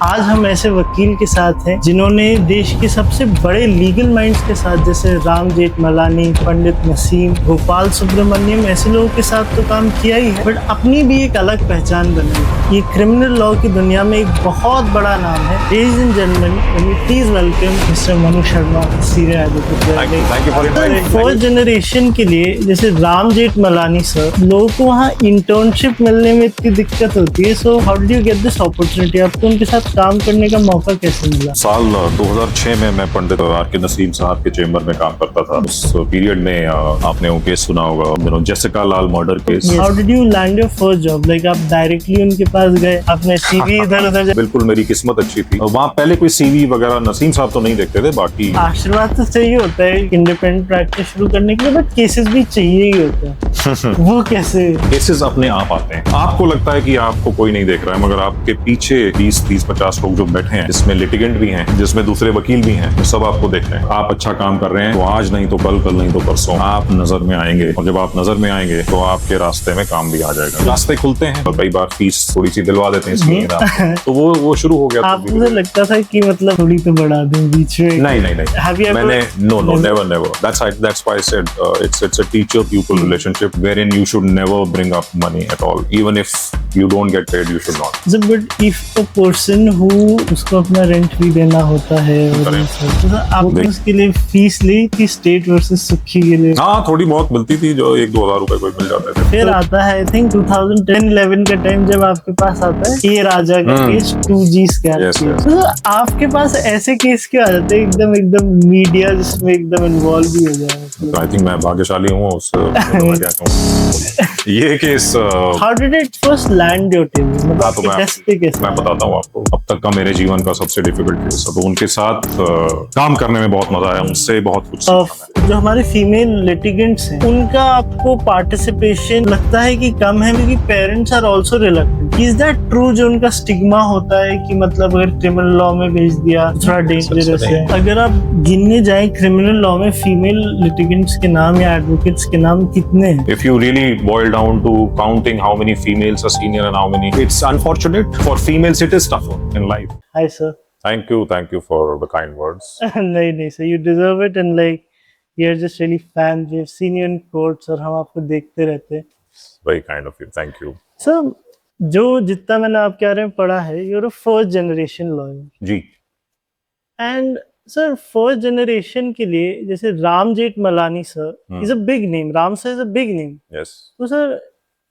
आज हम ऐसे वकील के साथ हैं जिन्होंने देश के सबसे बड़े लीगल माइंड्स के साथ, जैसे राम जेठमलानी, पंडित नसीम, गोपाल सुब्रमण्यम, ऐसे लोगों के साथ तो काम किया ही है, बट अपनी भी एक अलग पहचान बनाई। ये क्रिमिनल लॉ की दुनिया में एक बहुत बड़ा नाम है। Ladies and gentleman, please welcome mister Manu Sharma, senior advocate. First generation के लिए जैसे राम जेठमलानी सर, लोगों को वहाँ इंटर्नशिप मिलने में इतनी दिक्कत होती है। So how did you get this opportunity? आपको उनके साथ काम करने का मौका कैसे मिला? साल 2006 में मैं पंडित आर.के. नसीम साहब के चेंबर में काम करता था। उस पीरियड में आपने वो केस सुना होगा, Jessica Lal murder case. How did you land your first job? Like आप डायरेक्टली उनके पास गए, आपने सीवी इधर-उधर? बिल्कुल, मेरी किस्मत अच्छी थी। वहाँ पहले कोई सीवी वगैरह नसीम साहब तो नहीं देखते थे। बाकी आशीर्वाद तो चाहिए होता है इंडिपेंडेंट प्रैक्टिस शुरू करने के लिए, बट केसेस भी चाहिए ही होता है। वो कैसे? केसेस अपने आप आते हैं। आपको लगता है कि आपको कोई नहीं देख रहा है, मगर आपके पीछे 20-30-50 लोग जो बैठे हैं, जिसमें लिटिगेंट भी हैं, जिसमें दूसरे वकील भी हैं, सब आपको देख रहे हैं। आप अच्छा काम कर रहे हैं तो आज नहीं तो कल, कल नहीं तो परसों आप नजर में आएंगे, और जब आप नजर में आएंगे तो आपके रास्ते में काम भी आ जाएगा। रास्ते खुलते हैं और कई बार फीस थोड़ी सी दिलवा देते हैं, इसलिए तो वो शुरू हो गया। आपको मुझे लगता था कि मतलब थोड़ी तो बढ़ा दूं बीच में? नहीं। मैंने no, never. That's why I said it's a teacher-pupil relationship wherein you should never bring up money at all. Even if you don't get paid, you should not. So, but if a person who उसको अपना rent भी देना होता है, तो आपने उसके लिए फीस ली कि स्टेट वर्सेस सुक्खी के लिए? हाँ, थोड़ी बहुत मिलती थी, जो 1-2 हज़ार रुपए कोई मिल जाते थे। फिर आता है आई थिंक 2010-11 का टाइम, जब आपके पास आता है ए राजा का केस, 2G स्कैम। तो आपके पास ऐसे केस क्यों आ जाते हैं एकदम मीडिया जिसमें एकदम इन्वॉल्व भी हो जाए? आई थिंक मैं भाग्यशाली हूँ उस ये case. How did it first land your table? मैं बताता हूँ आपको। अब तक का मेरे जीवन का सबसे डिफिकल्ट केस है, तो उनके साथ काम करने में बहुत मजा आया, उनसे बहुत कुछ सीखा। जो हमारे फीमेल लिटिगेंट्स हैं, उनका आपको पार्टिसिपेशन लगता है कि कम है, क्योंकि parents are also reluctant? Is that true? जो उनका स्टिग्मा होता है कि मतलब अगर क्रिमिनल लॉ में भेज दिया थोड़ा डेंजरस है। अगर आप गिनने जाए क्रिमिनल लॉ में फीमेल लिटिगेंट्स के नाम या एडवोकेट्स के नाम कितने हैं? If you really boil down to counting how many females are senior and how many, it's unfortunate. For females, it is tougher in life. Hi sir. Thank you for the kind words. नहीं sir, you deserve it, and like you're just really fans. We have seen you in courts और हम आपको देखते रहते हैं। Very kind of you. Thank you. Sir, जो जितना मैंने आपके बारे में पढ़ा है, you're a first generation lawyer. जी। And सर, फर्स्ट जनरेशन के लिए जैसे Ram Jethmalani sir is a big name, Ram sir is a big name. Yes. तो सर,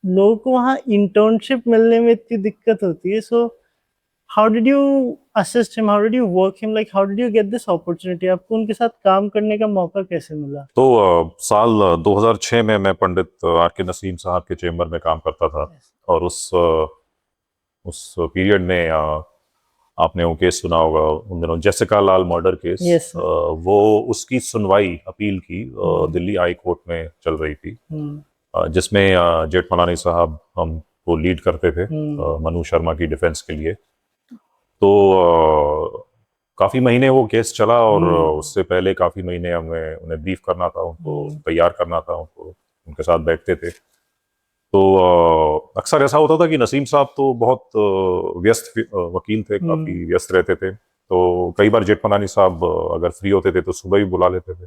लोगों को वहाँ इंटर्नशिप मिलने में इतनी दिक्कत होती है। So how did you assist him, how did you work him, like how did you get this opportunity? आपको उनके साथ काम करने का मौका कैसे मिला? तो साल 2006 में मैं पंडित आर.के. नसीम साहब के चेंबर में काम करता था। और उस पीरियड में आपने वो केस सुना होगा, उन दिनों जेसिका लाल मर्डर केस। वो उसकी सुनवाई अपील की दिल्ली हाई कोर्ट में चल रही थी, जिसमें जेठमलानी साहब हमको लीड करते थे मनु शर्मा की डिफेंस के लिए। तो काफी महीने वो केस चला, और उससे पहले काफी महीने उन्हें ब्रीफ करना था, उनको तैयार करना था, उनके साथ बैठते थे। तो अक्सर ऐसा होता था कि नसीम साहब तो बहुत व्यस्त वकील थे, काफी व्यस्त रहते थे। तो कई बार जेठमलानी साहब अगर फ्री होते थे तो सुबह भी बुला लेते थे।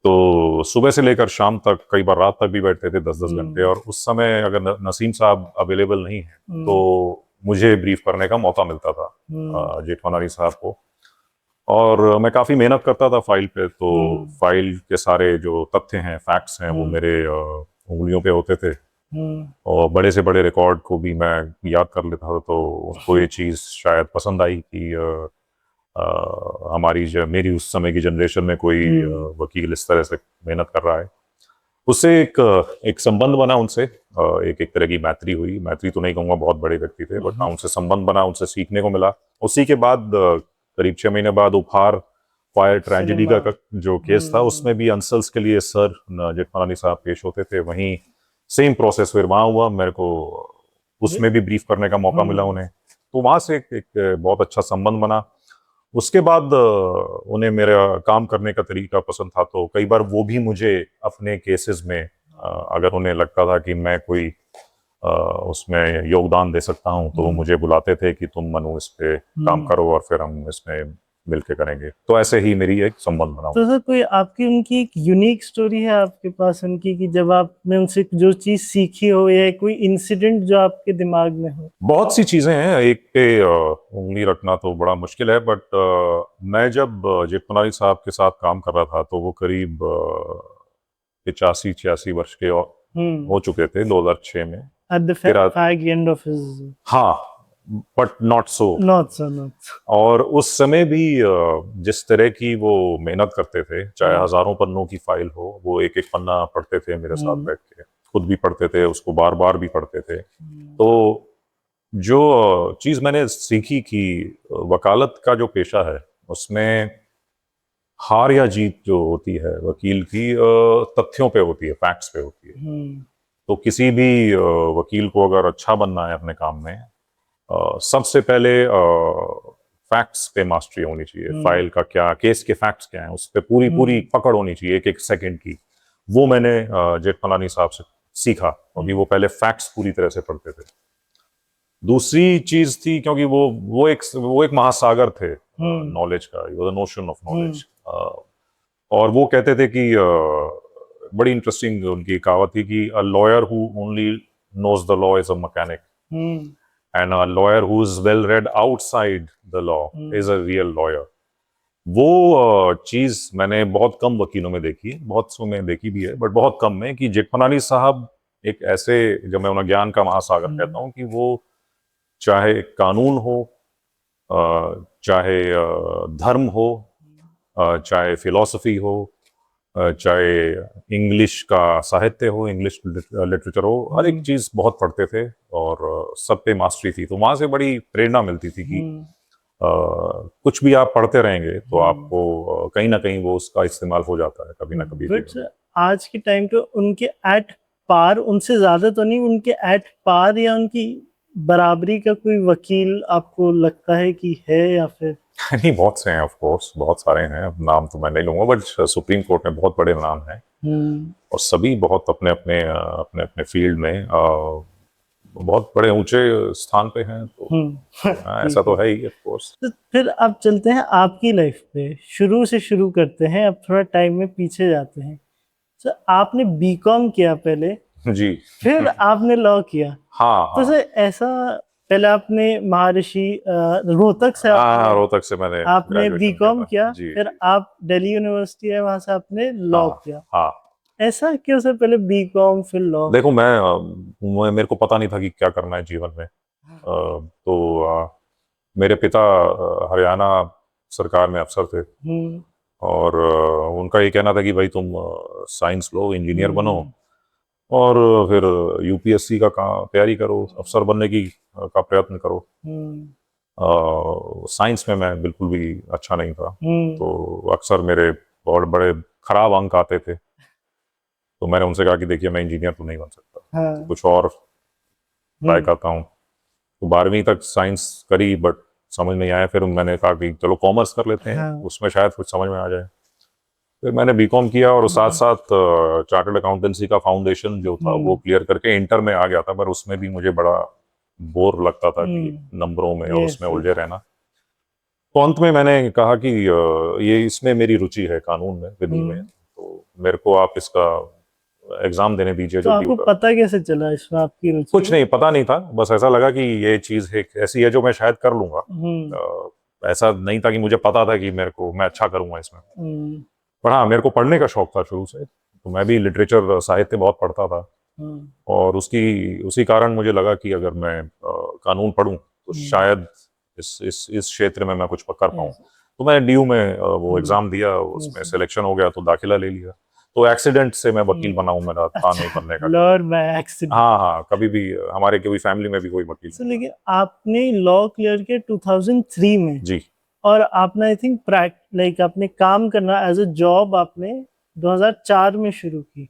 तो सुबह से लेकर शाम तक, कई बार रात तक भी बैठते थे, 10-10 घंटे। और उस समय अगर नसीम साहब अवेलेबल नहीं है तो मुझे ब्रीफ करने का मौका मिलता था जेठमलानी साहब को। और मैं काफी मेहनत करता था फाइल पे। तो फाइल के सारे जो तथ्य हैं, फैक्ट्स हैं, वो मेरे उंगलियों पे होते थे, और बड़े से बड़े रिकॉर्ड को भी मैं याद कर लेता था। तो उसको ये चीज़ शायद पसंद आई कि मेरी उस समय की जनरेशन में कोई वकील इस तरह से मेहनत कर रहा है। उससे एक संबंध बना उनसे, एक तरह की मैत्री हुई। मैत्री तो नहीं कहूँगा, बहुत बड़े व्यक्ति थे, बट हाँ, उनसे संबंध बना, उनसे सीखने को मिला। उसी के बाद करीब 6 महीने बाद उपहार फायर ट्रेजेडी का जो केस था, उसमें भी अंसल्स के लिए सर जेठमलानी साहब पेश होते थे। वहीं सेम प्रोसेस फिर वहाँ हुआ, मेरे को उसमें भी ब्रीफ करने का मौका मिला उन्हें। तो वहाँ से एक बहुत अच्छा संबंध बना। उसके बाद उन्हें मेरा काम करने का तरीका पसंद था, तो कई बार वो भी मुझे अपने केसेस में, अगर उन्हें लगता था कि मैं कोई उसमें योगदान दे सकता हूँ, तो वो मुझे बुलाते थे कि तुम मनु इस पे काम करो और फिर हम इसमें मिलके करेंगे। तो ऐसे ही मेरी एक संबंध बना। तो सर कोई आपकी उनकी एक यूनिक स्टोरी है आपके पास उनकी, कि जब आपने उनसे जो चीज सीखी हो, या कोई इंसिडेंट जो आपके दिमाग में हो? बहुत सी चीजें हैं, एक पे उंगली रखना तो बड़ा मुश्किल है, बट मैं जब जेठमलानी साहब के साथ काम कर रहा था तो वो करीब 85-86 वर्ष के हो चुके थे 2006 में। at the fag end of his, हाँ, बट नॉट सो। और उस समय भी जिस तरह की वो मेहनत करते थे, चाहे हजारों पन्नों की फाइल हो, वो एक एक पन्ना पढ़ते थे मेरे साथ बैठ के, खुद भी पढ़ते थे, उसको बार बार भी पढ़ते थे। तो जो चीज मैंने सीखी कि वकालत का जो पेशा है उसमें हार या जीत जो होती है वकील की तथ्यों पे होती है, फैक्ट्स पे होती है। तो किसी भी वकील को अगर अच्छा बनना है अपने काम में, सबसे पहले फैक्ट्स पे मास्टरी होनी चाहिए। फाइल का क्या, केस के फैक्ट्स क्या हैं, उस पे पूरी पूरी पकड़ होनी चाहिए, एक एक सेकंड की। वो मैंने जेठमलानी साहब से सीखा, क्योंकि वो पहले फैक्ट्स पूरी तरह से पढ़ते थे। दूसरी चीज थी, क्योंकि वो एक महासागर थे नॉलेज का, द नोशन ऑफ नॉलेज। और वो कहते थे कि बड़ी इंटरेस्टिंग उनकी कहावत थी कि a lawyer who only knows the law is a mechanic, and a lawyer who is well read outside the law is a real lawyer. वो चीज मैंने बहुत कम वकीलों में देखी है, बहुत सौ में देखी भी है, बट बहुत कम में, कि जेठमलानी साहब एक ऐसे, जब मैं उन्हें ज्ञान का महासागर कहता हूँ, कि वो चाहे कानून हो, चाहे धर्म हो, चाहे फिलॉसफी हो, चाहे इंग्लिश का साहित्य हो, इंग्लिश लिटरेचर हो, हर एक चीज बहुत पढ़ते थे और सब पे मास्टरी थी। तो वहां से बड़ी प्रेरणा मिलती थी कि कुछ भी आप पढ़ते रहेंगे तो आपको कहीं ना कहीं वो उसका इस्तेमाल हो जाता है कभी ना कभी। बट आज के टाइम पे उनके एट पार, उनसे ज्यादा तो नहीं, उनके एट पार या उनकी बराबरी का कोई वकील आपको लगता है कि है, या फिर? नहीं, बहुत से हैं, ऑफ कोर्स बहुत सारे हैं, अब नाम तो मैं नहीं लूंगा, बट सुप्रीम कोर्ट में बहुत बड़े नाम हैं और सभी बहुत अपने अपने फील्ड में बहुत बड़े ऊंचे स्थान पे हैं। तो ऐसा तो है ही, ऑफ कोर्स। तो फिर अब चलते हैं आपकी लाइफ पे, शुरू से शुरू करते हैं, अब थोड़ा टाइम में पीछे जाते हैं। सर आपने बीकॉम किया पहले जी, फिर आपने लॉ किया। हाँ, तो सर ऐसा, पहले आपने महर्षि रोहतक से रोहतक से मैंने आपने बीकॉम किया, जी, फिर आप दिल्ली यूनिवर्सिटी है, वहां से आपने लॉ किया। हाँ। ऐसा क्यों सर, पहले बीकॉम फिर लॉ? देखो, मेरे को पता नहीं था कि क्या करना है जीवन में। तो मेरे पिता हरियाणा सरकार में अफसर थे और उनका ये कहना था कि भाई तुम साइंस लो, इंजीनियर बनो और फिर यूपीएससी का तैयारी करो, अफसर बनने की का प्रयत्न करो। साइंस में मैं बिल्कुल भी अच्छा नहीं था, तो अक्सर मेरे बहुत बड़े खराब अंक आते थे। तो मैंने उनसे कहा कि देखिए मैं इंजीनियर तो नहीं बन सकता, तो कुछ और ट्राई करता हूँ। तो 12वीं तक साइंस करी, बट समझ नहीं आया। फिर मैंने कहा कि चलो कॉमर्स कर लेते हैं, उसमें शायद कुछ समझ में आ जाए। फिर मैंने बीकॉम किया और साथ साथ चार्टर्ड अकाउंटेंसी का फाउंडेशन जो था वो क्लियर करके इंटर में आ गया था, पर उसमें भी मुझे बड़ा बोर लगता था कि नंबरों में और उसमें उलझे रहना। तो अंत में मैंने कहा कि ये इसमें मेरी रुचि है, कानून में, विधि में, तो मेरे को आप इसका एग्जाम देने दीजिए। तो आपको पता कैसे चला इसमें आपकी रुचि? कुछ नहीं, पता नहीं था, बस ऐसा लगा कि ये चीज ऐसी है जो मैं शायद कर लूंगा। ऐसा नहीं था कि मुझे पता था कि मैं अच्छा करूंगा इसमें। पर हाँ, मेरे को पढ़ने का शौक था शुरू से, तो मैं भी लिटरेचर, साहित्य बहुत पढ़ता था और उसी कारण मुझे लगा कि अगर मैं कानून पढ़ूं तो शायद इस क्षेत्र में मैं कुछ कर पाऊं। तो मैंने डीयू में वो एग्जाम दिया, उसमें सिलेक्शन हो गया तो दाखिला ले लिया। तो एक्सीडेंट से मैं वकील बना हूं, मेरा था नहीं बनने का। Lawyer by accident. हाँ, कभी भी हमारे कोई फैमिली में भी कोई वकील। लेकिन आपने लॉ क्लियर किया 2003 में जी, और आपने आई थिंक लाइक आपने काम करना एज अ जॉब आपने 2004 में शुरू की।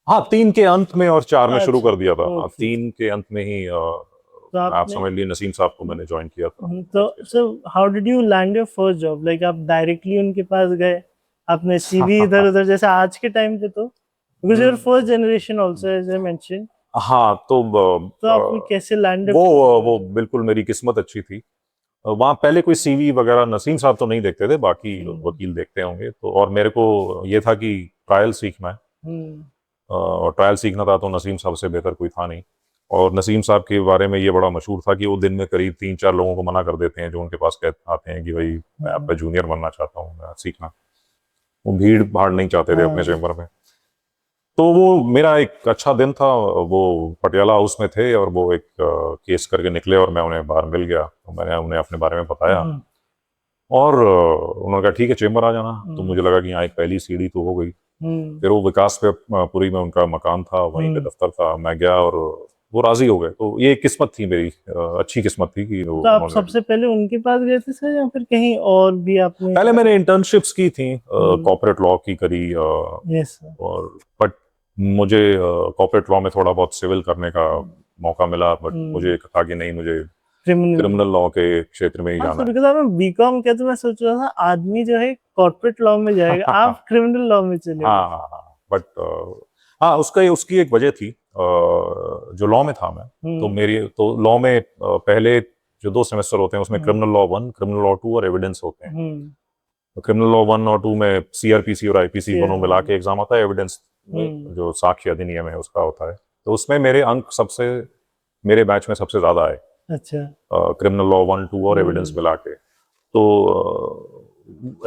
हाँ, 3 के अंत में और 4 में शुरू कर दिया था। 3 के अंत में ही तो आप समझ लीजिए नसीम साहब को मैंने ज्वाइन किया था। तो sir how did you land your first job? Like आप डायरेक्टली उनके पास गए, आपने सीवी इधर उधर, जैसे आज के टाइम पे तो because you are first generation also as I mention, हाँ तो तो आपने कैसे लैंड वो बिल्कुल मेरी किस्मत अच्छी थी। वहाँ पहले कोई सीवी वगैरह नसीम साहब तो नहीं देखते थे, बाकी वकील देखते होंगे। तो और मेरे को ये था कि ट्रायल सीखना है, और ट्रायल सीखना था तो नसीम साहब से बेहतर कोई था नहीं। और नसीम साहब के बारे में ये बड़ा मशहूर था कि वो दिन में करीब 3-4 लोगों को मना कर देते हैं जो उनके पास आते हैं कि भाई मैं आपका जूनियर बनना चाहता हूँ, मैं सीखना। वो भीड़ भाड़ नहीं चाहते थे अपने चैम्बर में। तो वो मेरा एक अच्छा दिन था। वो पटियाला हाउस में थे और वो एक केस करके निकले और मैं उन्हें बाहर मिल गया, तो मैंने उन्हें अपने बारे में बताया। और उन्होंने कहा ठीक है चेम्बर आ जाना। तो मुझे लगा कि यहाँ एक पहली सीढ़ी तो हो गई। फिर वो विकास पे पुरी में उनका मकान था, वहीं पे दफ्तर था, मैं गया और वो राजी हो गए। तो ये किस्मत थी मेरी, अच्छी किस्मत थी कि तो आप सबसे पहले उनके पास गए थे सर, या फिर कहीं और भी आपने? पहले मैंने इंटर्नशिप्स की थी, कॉर्पोरेट लॉ की करी, यस और बट मुझे कॉर्पोरेट लॉ में थोड़ा बहुत सिविल करने का मौका मिला, बट मुझे था कि नहीं, मुझे क्रिमिनल लॉ के क्षेत्र में ही जाना है। बिकॉज़ आपने बीकॉम किया तो मैं सोच रहा था आदमी जो है कॉर्पोरेट लॉ में जाएगा, आप क्रिमिनल लॉ में चले गए। हाँ बट हाँ उसकी एक वजह थी। जो लॉ में था मैं, तो मेरी तो लॉ में पहले जो 2 सेमेस्टर होते हैं उसमें क्रिमिनल लॉ 1, क्रिमिनल लॉ 2 और एविडेंस होते हैं। तो क्रिमिनल लॉ 1 और 2 में सीआरपीसी और आईपीसी दोनों मिला के एग्जाम आता है। एविडेंस में जो साक्ष्य अधिनियम है उसका होता है। तो उसमें मेरे अंक मेरे बैच में सबसे ज्यादा आए। अच्छा, क्रिमिनल लॉ 1, 2 और एविडेंस मिला के। तो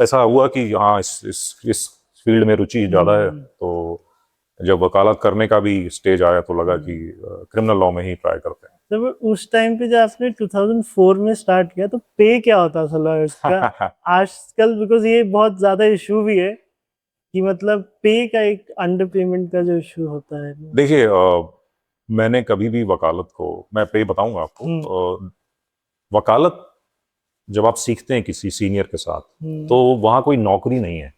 ऐसा हुआ कि हाँ इस फील्ड में रुचि ज्यादा है। तो जब वकालत करने का भी स्टेज आया तो लगा कि क्रिमिनल लॉ में ही ट्राई करते हैं। तो उस टाइम पे जब आपने 2004 में स्टार्ट किया तो पे क्या होता था लॉयर्स का? आजकल बिकॉज ये बहुत ज्यादा इशू भी है कि मतलब पे का एक अंडर पेमेंट का जो इशू होता है। देखिए मैंने कभी भी वकालत को, मैं पे बताऊंगा आपको। वकालत जब आप सीखते हैं किसी सीनियर के साथ, तो वहां कोई नौकरी नहीं है।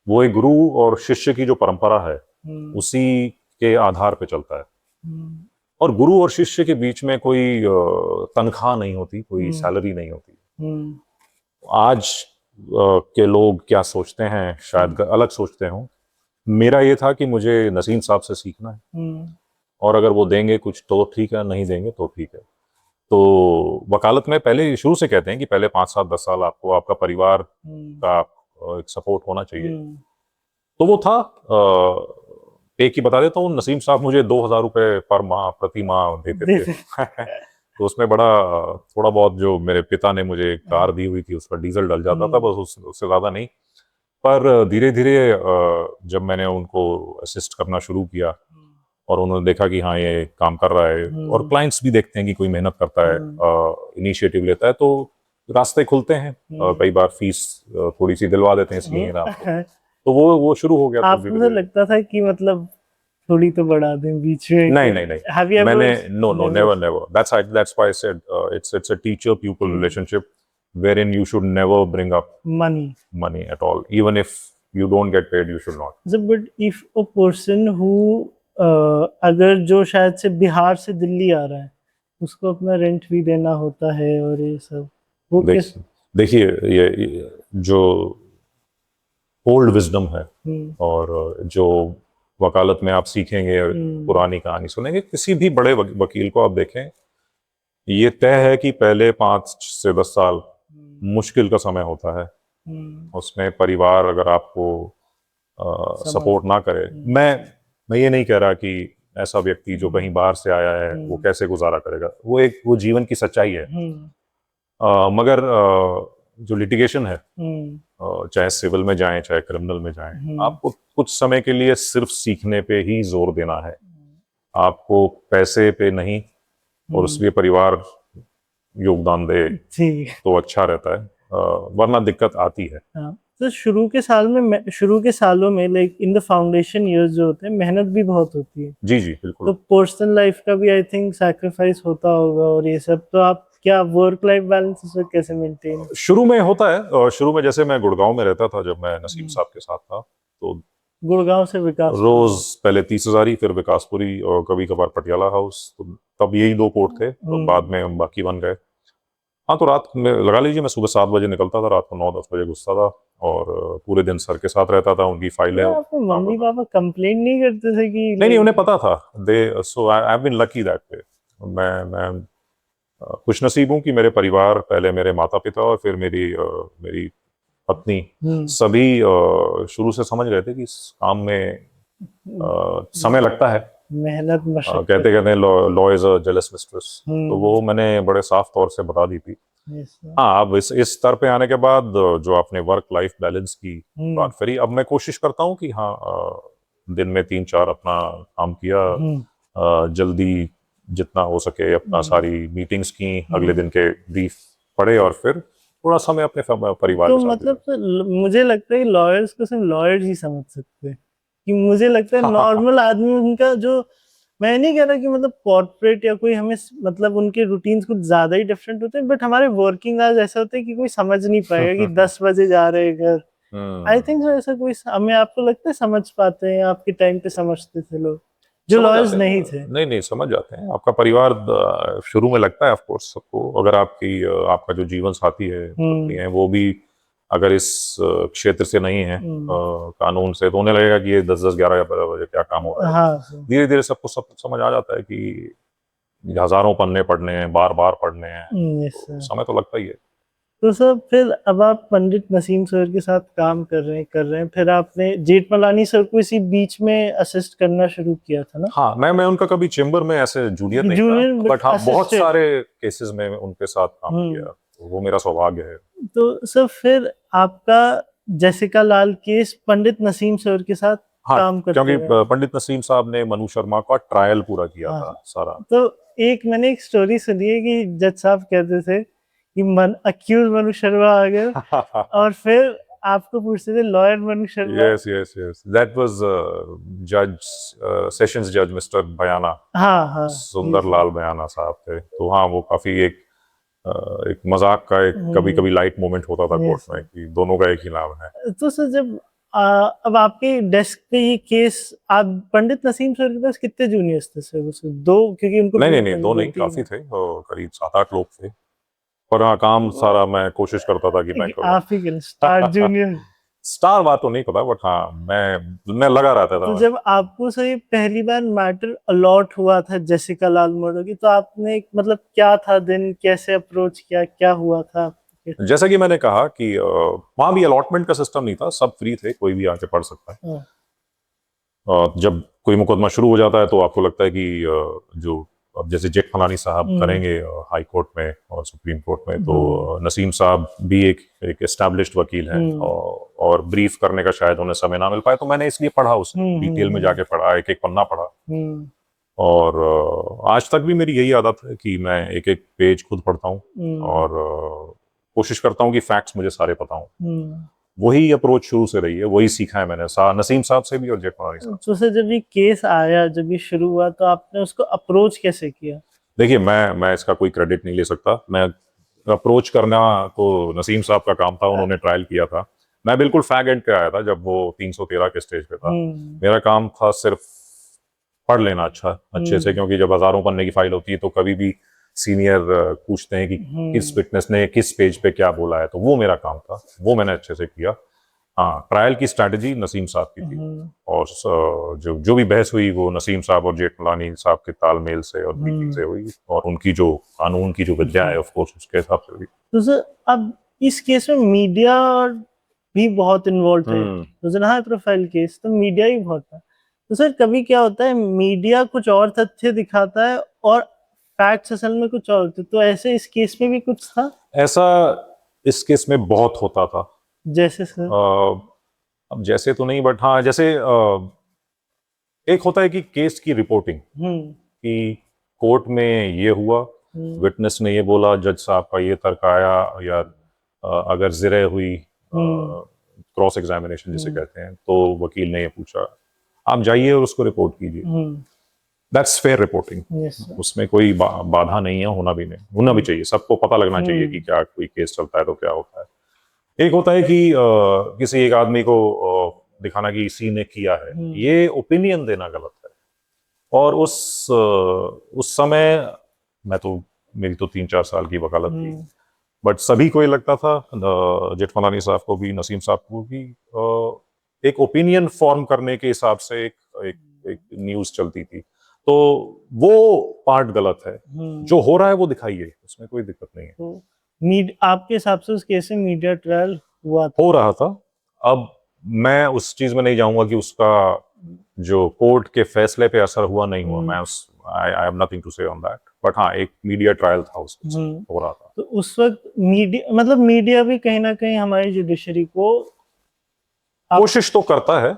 वो एक गुरु और शिष्य की जो परंपरा है उसी के आधार पे चलता है। और गुरु और शिष्य के बीच में कोई तनख्वाह नहीं होती, कोई सैलरी नहीं होती। आज के लोग क्या सोचते हैं, शायद अलग सोचते हों। मेरा ये था कि मुझे नसीम साहब से सीखना है, और अगर वो देंगे कुछ तो ठीक है, नहीं देंगे तो ठीक है। तो वकालत में पहले शुरू से कहते हैं कि पहले 5 साल 10 साल आपको आपका परिवार का एक सपोर्ट होना चाहिए। तो वो था। पे की बता देता हूँ, नसीम साहब मुझे 2000 रुपए पर माह प्रति माह देते थे। तो उसमें बड़ा थोड़ा बहुत, जो मेरे पिता ने मुझे कार दी हुई थी उसका डीजल डल जाता था, बस उससे ज्यादा नहीं। पर धीरे धीरे जब मैंने उनको असिस्ट करना शुरू किया और उन्होंने देखा कि हाँ ये काम कर रहा है, और क्लाइंट्स भी देखते हैं कि कोई मेहनत करता है, इनिशिएटिव लेता है, तो रास्ते खुलते हैं। कई बार फीस थोड़ी सी दिलवा देते हैं सीनियर आपको। तो वो शुरू हो गया। आपको तो लगता था कि मतलब थोड़ी तो बढ़ा दें बीच में? नहीं मैंने no never that's why I said it's a teacher pupil relationship wherein you should never bring up money at all, even if you don't get paid, you should not. So, but if a person who अगर जो शायद से बिहार से दिल्ली आ रहा है, उसको अपना rent भी देना होता है और ये सब, वो देखिए ये जो ओल्ड विजडम है और जो वकालत में आप सीखेंगे, पुरानी कहानी सुनेंगे, किसी भी बड़े वकील को आप देखें, ये तय है कि पहले 5 से 10 साल मुश्किल का समय होता है। उसमें परिवार अगर आपको सपोर्ट ना करे, मैं ये नहीं कह रहा कि ऐसा व्यक्ति जो कहीं बाहर से आया है वो कैसे गुजारा करेगा, वो जीवन की सच्चाई है। मगर जो लिटिगेशन है, चाहे सिविल में जाएं चाहे क्रिमिनल में जाएं, आपको कुछ समय के लिए सिर्फ सीखने पे ही जोर देना है, आपको पैसे पे नहीं। और उसलिए परिवार योगदान दे तो अच्छा रहता है, वरना दिक्कत आती है। तो शुरू के सालों में like in the foundation years जो होते हैं, मेहनत भी बहुत होती है। जी बिल्कुल। तो पर्सनल लाइफ का भी आई थिंक सैक्रिफाइस होता होगा और ये सब। तो आप क्या वर्क लाइफ बैलेंस कैसे मेंटेन? शुरू में होता है। शुरू में जैसे मैं गुड़गांव में रहता था जब मैं नसीम साहब के साथ था, तो गुड़गांव से विकास रोज पहले 30,000, फिर विकासपुरी और कभी कभार पटियाला हाउस। तो तब यही 2 कोर्ट थे, तो बाद में बाकी बन गए। हाँ, तो रात में लगा लीजिए, मैं सुबह 7 बजे निकलता था, रात को 9-10 बजे घुसता था और पूरे दिन सर के साथ रहता था, उनकी फाइलें। तो आपके मम्मी पापा कंप्लेन नहीं करते थे कि नहीं, उन्हें पता था। So I have been lucky that way. मैं खुशनसीब हूँ कि मेरे परिवार, पहले मेरे माता-पिता और फिर मेरी पत्नी, सभी शुरू से समझ रहे थे कि इस काम में समय लगता है। मेहनत मशक्कत। कहते हैं law is a jealous mistress, तो वो मैंने बड़े साफ तौर से बता दी थी। हाँ, अब इस स्तर पे आने के बाद जो आपने वर्क लाइफ बैलेंस की बात करी, अब मैं कोशिश करता हूँ कि हाँ, दिन में 3-4 अपना काम किया, जल्दी जितना हो सके अपना सारी मीटिंग्स की, अगले दिन के ब्रीफ पढ़े और फिर थोड़ा समय अपने परिवार तो के साथ मतलब तो मुझे लगता है लॉयर्स को सिर्फ लॉयर्स ही समझ सकते हैं, कि मुझे लगता है नॉर्मल आदमी उनका जो, मैं नहीं कह रहा कि मतलब कॉर्पोरेट या कोई हमें मतलब उनके रूटीन्स कुछ ज्यादा ही डिफरेंट होते हैं, बट हमारे वर्किंग आवर्स ऐसा होते हैं कि कोई समझ नहीं पाएगा कि 10 बजे जा रहे हैं घर। आई थिंक so ऐसा कोई हमें, आपको लगता है समझ पाते हैं, आपके टाइम पे समझते थे लोग जो समझ लॉयर्स जाते हैं। नहीं थे? नहीं, समझ जाते हैं। आपका परिवार शुरू में लगता है ऑफ कोर्स सबको, अगर आपका जो जीवन साथी है, पत्नी है, वो भी अगर इस क्षेत्र से नहीं है, कानून से, तो उन्हें लगेगा कि ये 10-10, 11 बजे क्या काम हो रहा है। हाँ, धीरे धीरे सबको सब समझ आ जाता है कि हजारों पन्ने पढ़ने हैं, बार बार पढ़ने हैं, यस तो सर। समय तो लगता ही है। तो सर फिर अब आप पंडित नसीम सर के साथ काम कर रहे हैं, फिर आपने जेठमलानी सर को इसी बीच में असिस्ट करना शुरू किया था ना? हाँ, मैं उनका कभी चेंबर में ऐसे जूनियर नहीं था, जूनियर बट हाँ, बहुत असिस्टेंट। सारे केसेस में उनके साथ काम किया, तो वो मेरा सौभाग्य है। तो सर फिर आपका जेसिका लाल केस पंडित नसीम सर के साथ हाँ, काम करते क्योंकि हुए। पंडित नसीम साहब ने मनु शर्मा का ट्रायल पूरा किया हाँ, था सारा। तो मैंने एक स्टोरी सुनी है कि जज साहब कहते थे कि अक्यूज मनु शर्मा आ गए और फिर आपको पूछते थे lawyer Manu Sharma. Yes, that was जज, सेशंस जज मिस्टर बयाना, हाँ, सुंदर लाल बयाना साहब थे। तो हाँ, वो काफी एक मजाक का, एक कभी कभी लाइट मोमेंट होता था कोर्ट में कि दोनों का एक ही नाम है। तो सर जब अब आपके डेस्क पे ये केस, आप पंडित नसीम सर के पास कितने जूनियर्स थे सर? उसके दो, क्योंकि उनको नहीं, दो नहीं, काफी थे, करीब 7-8 लोग थे। पर हाँ, काम सारा मैं कोशिश करता था कि मैं करूँ। आप ही के स्टार जूनियर। स्टार बात तो नहीं पता, बट हाँ, मैं लगा रहता था। तो जब आपको सर ये पहली बार मैटर अलॉट हुआ था जेसिका लाल मोड़ो की, तो आपने मतलब क्या था दिन, कैसे अप्रोच किया, क्या हुआ था? जैसा कि मैंने कहा कि वहां भी अलॉटमेंट का सिस्टम नहीं था, सब फ्री थे, कोई भी आके पढ़ सकता है। जब कोई मुकदमा शुरू हो जाता है तो आपको लगता है कि जो अब जैसे जेठमलानी साहब करेंगे हाई कोर्ट में और सुप्रीम कोर्ट में, तो नसीम साहब भी एक एस्टैब्लिश्ड वकील हैं, और ब्रीफ करने का शायद उन्हें समय ना मिल पाए, तो मैंने इसलिए पढ़ा, उसे डिटेल में जाके पढ़ा, एक एक पन्ना पढ़ा। और आज तक भी मेरी यही आदत है कि मैं एक एक पेज खुद पढ़ता हूँ और कोशिश करता हूँ कि फैक्ट्स मुझे सारे पता हूँ। वही अप्रोच शुरू से रही है, वही सीखा है मैंने नसीम साहब से भी और जेठमलानी साहब। तो सर जब ये केस आया, जब ये शुरू हुआ, तो आपने उसको अप्रोच कैसे किया? देखिए, मैं इसका कोई क्रेडिट नहीं ले सकता। मैं अप्रोच करना तो नसीम साहब का काम था, उन्होंने ट्रायल किया था। मैं बिल्कुल फैग एंड पे आया था जब वो 313 के स्टेज पे था। मेरा काम था सिर्फ पढ़ लेना अच्छे से, क्योंकि जब हजारों पन्ने की फाइल होती है तो कभी भी सीनियर पूछते हैं कि किस विटनेस ने किस पेज पे क्या बोला है, तो वो मेरा काम था, वो मैंने अच्छे से किया। हाँ, ट्रायल की स्ट्रैटेजी नसीम साहब की थी, और जो भी बहस हुई वो नसीम साहब और जेठमलानी साहब के तालमेल से और ब्रीफिंग से हुई, और उनकी जो कानून की जो विद्या है ऑफ कोर्स उसके हिसाब से हुई। तो सर अब इस केस में मीडिया भी बहुत इन्वॉल्व है, तो हाई प्रोफाइल केस, तो मीडिया ही बहुत था। तो सर कभी क्या होता है, मीडिया कुछ और तथ्य दिखाता है और फैक्ट्स असल में कुछ और होते, तो ऐसे इस केस में भी कुछ था? ऐसा इस केस में बहुत होता था। जैसे सर? अब जैसे तो नहीं, बट हाँ, जैसे एक होता है कि केस की रिपोर्टिंग, कि कोर्ट में ये हुआ, विटनेस ने ये बोला, जज साहब का ये तर्क आया, या अगर जिरह हुई, क्रॉस एग्जामिनेशन जिसे कहते हैं, तो वकील ने ये पूछा, आप जाइए और उसको रिपोर्ट कीजिए। That's fair reporting. उसमें कोई बाधा नहीं है, होना भी चाहिए, सबको पता लगना चाहिए कि क्या कोई केस चलता है तो क्या होता है। एक होता है कि किसी एक आदमी को दिखाना कि इसी ने किया है, ये ओपिनियन देना गलत है। और उस समय मेरी तो 3-4 साल की वकालत थी, बट सभी को ये लगता था, जेठमलानी साहब को भी, नसीम साहब को भी, एक ओपिनियन फॉर्म करने के हिसाब से एक एक एक न्यूज चलती थी। तो वो पार्ट गलत है। जो हो रहा है वो दिखाइए, उसमें कोई दिक्कत नहीं है। तो आपके हिसाब से उस केस में मीडिया ट्रायल हुआ था? हो रहा था। अब मैं उस चीज में नहीं जाऊंगा कि उसका जो कोर्ट के फैसले पे असर हुआ नहीं हुआ। मैं उस आई हैव नथिंग टू से ऑन दैट। बट हाँ, एक मीडिया ट्रायल था उसके हो रहा था। तो उस वक्त मीडिया भी कहीं ना कहीं हमारी जुडिशरी को कोशिश तो करता है,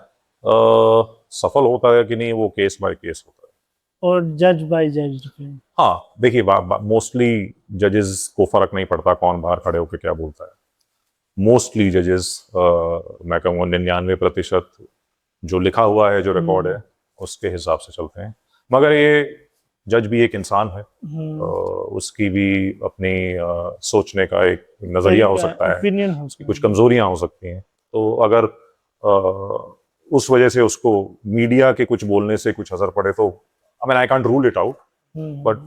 सफल होता है कि नहीं वो केस बाय केस होता है, और जज बाय जज। हाँ देखिए, मोस्टली जजेस को फर्क नहीं पड़ता कौन बाहर खड़े होकर क्या बोलता है। मोस्टली जजेस, मैं कहूँगा 99% जो लिखा हुआ है, जो रिकॉर्ड है, उसके हिसाब से चलते हैं। मगर ये जज भी एक इंसान है, उसकी भी अपनी सोचने का एक नजरिया हो सकता है, उसकी कुछ कमजोरियां हो सकती हैं। तो अगर उस वजह से उसको मीडिया के कुछ बोलने से कुछ असर पड़े तो I can't rule it out, but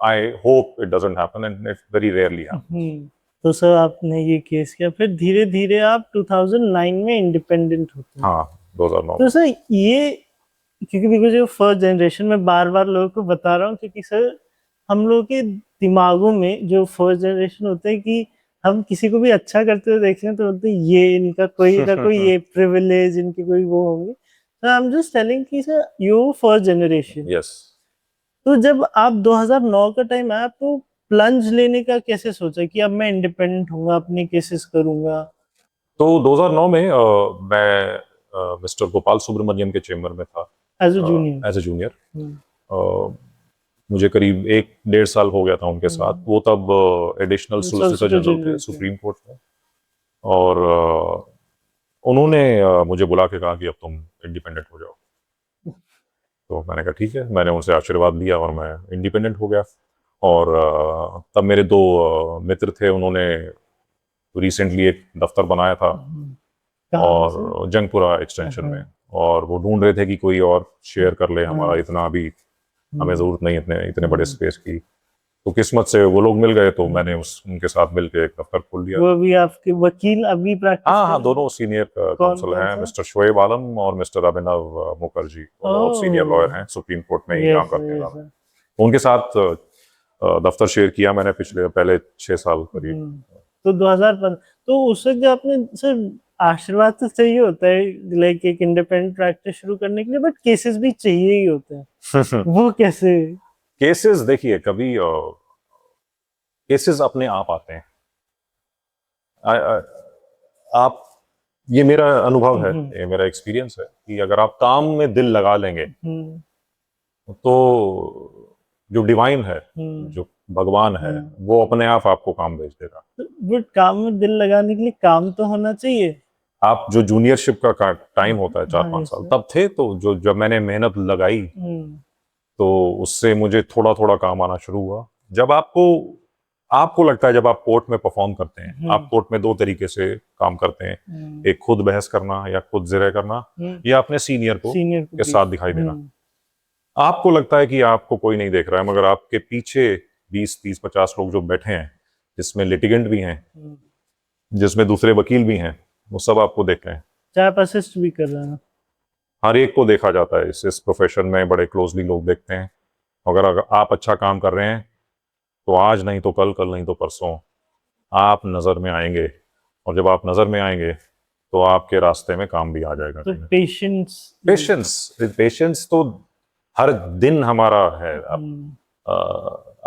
I hope it doesn't happen, and it very rarely happens. तो सर आपने ये केस किया, फिर धीरे धीरे आप 2009 में इंडिपेंडेंट होते हैं। हाँ, 2009। तो सर ये, क्योंकि बिकॉज ये फर्स्ट जनरेशन में बार बार लोगों को बता रहा हूँ, क्योंकि सर हम लोग के दिमागों में जो फर्स्ट जनरेशन होते हैं कि हम किसी को भी अच्छा करते हुए देखते हैं तो बोलते हैं ये इनका कोई ना कोई ये प्रिविलेज, इनके कोई वो होंगे। तो आई एम जस्ट टेलिंग कि sir you first generation. Yes. तो जब आप 2009 का टाइम आया तो प्लंज लेने का कैसे सोचा कि अब मैं इंडिपेंडेंट होऊंगा, अपने केसेस करूंगा? तो 2009 में मैं मिस्टर गोपाल सुब्रमण्यम के चेम्बर में था एज अ जूनियर। मुझे करीब 1-1.5 साल हो गया था उनके साथ। वो तब एडिशनल सोलिसिटर जनरल थे सुप्रीम कोर्ट में, और उन्होंने मुझे बुला के कहा कि अब तुम इंडिपेंडेंट हो जाओ। तो मैंने कहा ठीक है, मैंने उनसे आशीर्वाद लिया और मैं इंडिपेंडेंट हो गया। और तब मेरे 2 मित्र थे, उन्होंने रिसेंटली एक दफ्तर बनाया था और जंगपुरा एक्सटेंशन में, और वो ढूंढ रहे थे कि कोई और शेयर कर ले हमारा, इतना अभी हमें जरूरत नहीं इतने बड़े स्पेस की। तो किस्मत से वो लोग मिल गए, तो मैंने उनके साथ मिलकर एक दफ्तर खोल लिया। वो भी आपके वकील अभी प्रैक्टिस? हाँ, दोनों सीनियर काउंसिल हैं, मिस्टर शोएब आलम और मिस्टर अभिनव मुखर्जी, बहुत सीनियर लॉयर हैं, सुप्रीम कोर्ट में ही काम करते हैं। उनके साथ दफ्तर शेयर किया मैंने पहले 6 साल करीब। तो 2015, तो उस वक्त आपने सर, आशीर्वाद तो चाहिए होता है लाइक एक इंडिपेंडेंट प्रैक्टिस शुरू करने के लिए, बट केसेस भी चाहिए ही होते हैं। वो कैसे? केसेस देखिए, कभी केसेस अपने आप आते हैं। आप, ये मेरा अनुभव है, ये मेरा एक्सपीरियंस है कि अगर आप काम में दिल लगा लेंगे तो जो डिवाइन है, जो भगवान है, वो अपने आप आपको काम भेज देगा। बट काम में दिल लगाने के लिए काम तो होना चाहिए। आप जो जूनियरशिप का टाइम होता है 4-5 साल तब थे, तो जब मैंने मेहनत लगाई तो उससे मुझे थोड़ा थोड़ा काम आना शुरू हुआ। जब आपको लगता है, जब आप कोर्ट में परफॉर्म करते हैं, आप कोर्ट में 2 तरीके से काम करते हैं, एक खुद बहस करना या खुद जिरह करना, या अपने सीनियर को के साथ दिखाई देना। आपको लगता है कि आपको कोई नहीं देख रहा है, मगर आपके पीछे 20-30-50 लोग जो बैठे हैं, जिसमें लिटिगेंट भी हैं, जिसमें दूसरे वकील भी हैं, वो सब आपको देख रहे हैं, चाहे आप असिस्ट भी कर रहे हैं। हर एक को देखा जाता है। इस प्रोफेशन में बड़े क्लोजली लोग देखते हैं। अगर आप अच्छा काम कर रहे हैं तो आज नहीं तो कल, कल नहीं तो परसों आप नजर में आएंगे, और जब आप नजर में आएंगे तो आपके रास्ते में काम भी आ जाएगा। तो पेशेंस तो हर दिन हमारा है।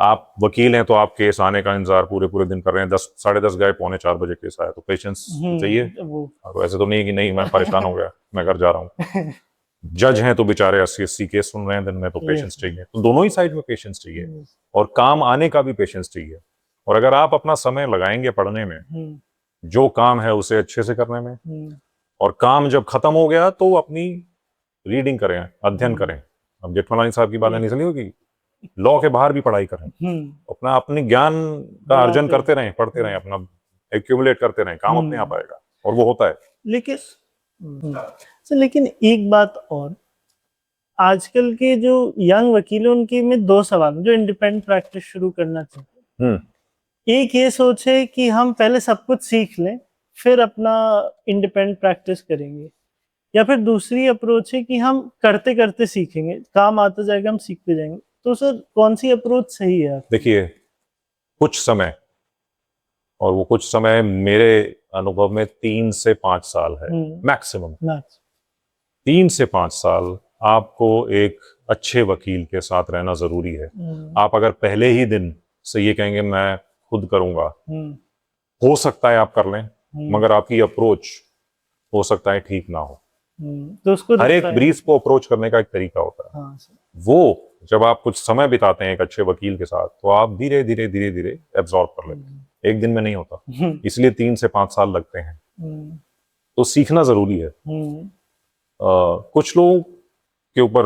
आप वकील हैं तो आप केस आने का इंतजार पूरे दिन कर रहे हैं। 10-10:30 गए, 3:45 बजे केस आया, तो पेशेंस चाहिए। ऐसे तो नहीं कि नहीं मैं परेशान हो गया, मैं घर जा रहा हूँ। जज हैं तो बेचारे 80-80 केस सुन रहे हैं दिन में, तो पेशेंस चाहिए। तो दोनों ही साइड में पेशेंस चाहिए, और काम आने का भी पेशेंस चाहिए। और अगर आप अपना समय लगाएंगे पढ़ने में, जो काम है उसे अच्छे से करने में, और काम जब खत्म हो गया तो अपनी रीडिंग करें, अध्ययन करें। अब जेठमलानी साहब की बात नहीं चली होगी, लॉ के बाहर भी पढ़ाई करें, अपनी ज्ञान का अर्जन करते रहें, पढ़ते रहें, अपना एक्यूमुलेट करते रहें, काम अपने आप आएगा, और वो होता है। लेकिन एक बात और, आजकल के जो यंग वकील हैं उनके में 2 सवाल जो इंडिपेंडेंट प्रैक्टिस शुरू करना चाहते हैं। एक ये सोच है कि हम पहले सब कुछ सीख लें फिर अपना इंडिपेंडेंट प्रैक्टिस करेंगे, या फिर दूसरी अप्रोच है कि हम करते करते सीखेंगे, काम आता जाएगा, हम सीखते जाएंगे। तो सर कौन सी अप्रोच सही है? देखिए, कुछ समय, और वो कुछ समय मेरे अनुभव में 3 से 5 साल है मैक्सिमम। मैक्स 3 से 5 साल आपको एक अच्छे वकील के साथ रहना जरूरी है। आप अगर पहले ही दिन से ये कहेंगे मैं खुद करूंगा, हो सकता है आप कर लें, मगर आपकी अप्रोच हो सकता है ठीक ना हो। तो उसको हर एक ब्रीफ को अप्रोच करने का एक तरीका होता है। हाँ, वो जब आप कुछ समय बिताते हैं एक अच्छे वकील के साथ, तो आप धीरे धीरे धीरे धीरे एब्जॉर्ब कर लेते हैं। एक दिन में नहीं होता, इसलिए 3 से 5 साल लगते हैं। तो सीखना जरूरी है। कुछ लोगों के ऊपर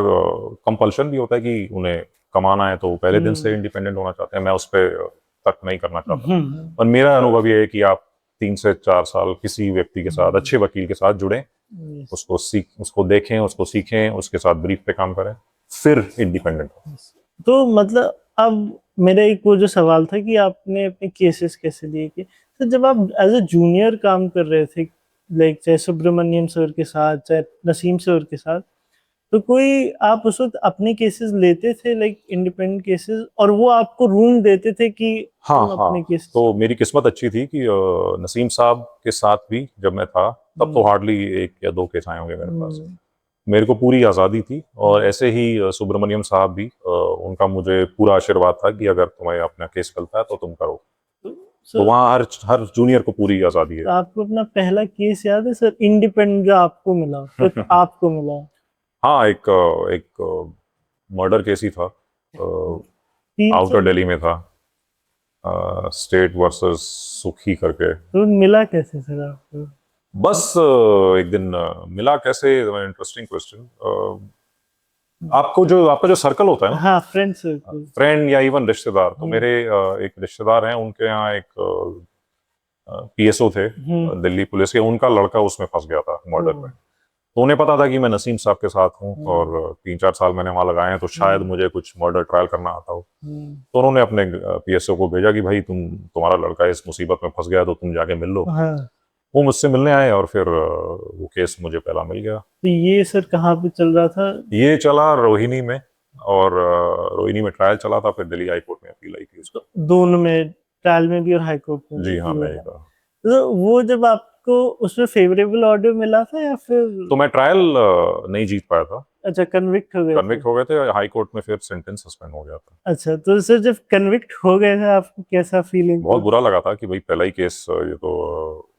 कंपल्शन भी होता है कि उन्हें कमाना है, तो पहले दिन से इंडिपेंडेंट होना चाहते हैं। मैं उस पर तर्क नहीं करना चाहता, पर मेरा अनुभव ये है कि आप 3 से 4 साल किसी व्यक्ति के साथ, अच्छे वकील के साथ जुड़ें, उसको देखें, उसको सीखें, उसके साथ ब्रीफ पे काम करें, फिर इंडिपेंडेंट हो। तो मतलब अब मेरा एक वो जो सवाल था कि आपने अपने केसेस कैसे लिए कि तो जब आप एज अ जूनियर काम कर रहे थे, लाइक चाहे सुब्रमण्यम सर के साथ चाहे नसीम सर के साथ, तो कोई आप उस वक्त अपने केसेस लेते थे, लाइक इंडिपेंडेंट केसेस, और वो आपको रूम देते थे कि हाँ तुम हाँ, अपने केसेस? तो मेरी किस्मत अच्छी थी कि नसीम साहब के साथ भी जब मैं था, तब तो हार्डली 1 या 2 केस आए होंगे मेरे पास। मेरे को पूरी आज़ादी थी, और ऐसे ही सुब्रमण्यम साहब भी, उनका मुझे पूरा आशीर्वाद था कि अगर तुम्हें अपना केस चलता है तो तुम करो। तो वहाँ हर जूनियर को पूरी आज़ादी है। तो आपको अपना पहला केस याद है सर, इंडिपेंडेंट जो आपको मिला, सिर्फ आपको मिला? हाँ, एक मर्डर केस ही था, आउटर दिल्ली में था, स्टेट वर्सेस सुखी करके। तो मिला कैसे सर आपको? बस एक दिन मिला कैसे, इंटरेस्टिंग क्वेश्चन। आपका जो सर्कल होता है ना, हाँ, फ्रेंड सर्कल, फ्रेंड या इवन रिश्तेदार, तो मेरे एक रिश्तेदार हैं, उनके यहाँ एक पीएसओ थे दिल्ली पुलिस के, उनका लड़का उसमें फंस गया था मर्डर में। तो उन्हें पता था कि मैं नसीम साहब के साथ हूँ, और 3-4 साल मैंने वहां लगाए हैं, तो शायद मुझे कुछ मर्डर ट्रायल करना आता हो। तो उन्होंने अपने पीएसओ को भेजा कि भाई तुम्हारा लड़का इस मुसीबत में फंस गया, तो तुम जाके मिल लो। वो मुझसे मिलने आए, और फिर वो केस मुझे पहला मिल गया। तो ये सर कहाँ पे चल रहा था? ये चला रोहिणी में, और रोहिणी में ट्रायल चला था, फिर दिल्ली हाई कोर्ट में अपील आई थी उसको। तो दोनों में, ट्रायल में भी और हाई कोर्ट में? जी हाँ, मैं कहा। तो वो जब आपको उसमें फेवरेबल ऑर्डर मिला था या फिर? तो मैं ट्रायल नहीं जीत पाया था। अच्छा, कन्विक्ट हो गए? कन्विक्ट हो गए थे, हाई कोर्ट में फिर सेंटेंस सस्पेंड हो गया था। अच्छा, तो सर जब कन्विक्ट हो गए थे आपको कैसा फीलिंग? बहुत बुरा लगा था कि भाई पहला ही केस ये तो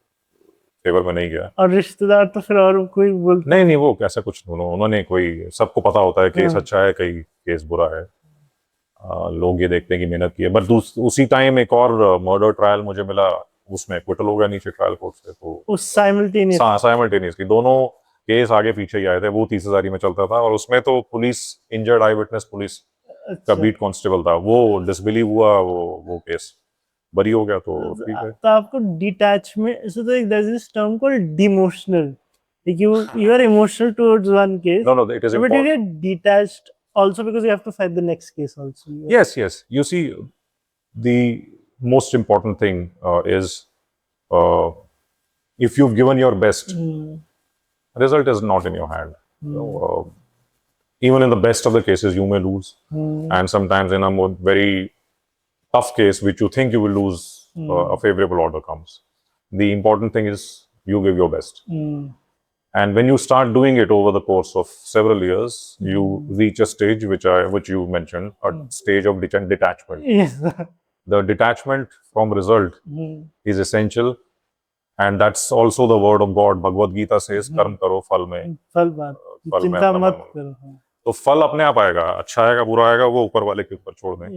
फेवर में नहीं गया। और रिश्तेदार तो फिर और कोई बोलते? नहीं, वो कैसा कुछ, उन्होंने कोई, सबको पता होता है केस अच्छा है, कई केस बुरा है। लोग ये देखते हैं कि मेहनत की है, बट उसी टाइम एक और मर्डर ट्रायल मुझे मिला, उसमें क्विटल हो गया नीचे ट्रायल कोर्ट से। तो उस साइमल्टेनियसली दोनों केस आगे पीछे ही आए थे। वो 30,000 में चलता था, और उसमें तो पुलिस, इंजर्ड आई विटनेस पुलिस का बीट कांस्टेबल था, वो डिसबिलीव हुआ, वो केस बरी हो गया, तो ठीक है। तो आपको detachment, so there is this term called demotional, like you are emotional towards one case, No, it is but you important. get detached also because you have to fight the next case also. Yes. You see, the most important thing is if you've given your best, result is not in your hand. Even in the best of the cases, you may lose, and sometimes in a very tough case, which you think you will lose, a favorable order comes. The important thing is you give your best. And when you start doing it over the course of several years, you reach a stage which you mentioned, a stage of detachment. Yes. The detachment from result is essential, and that's also the word of God. Bhagavad Gita says, "Karm karo, phal mein." फल बात, चिंता मत करो। तो फल अपने आप आएगा, अच्छा आएगा बुरा आएगा, वो ऊपर वाले के ऊपर छोड़ दें।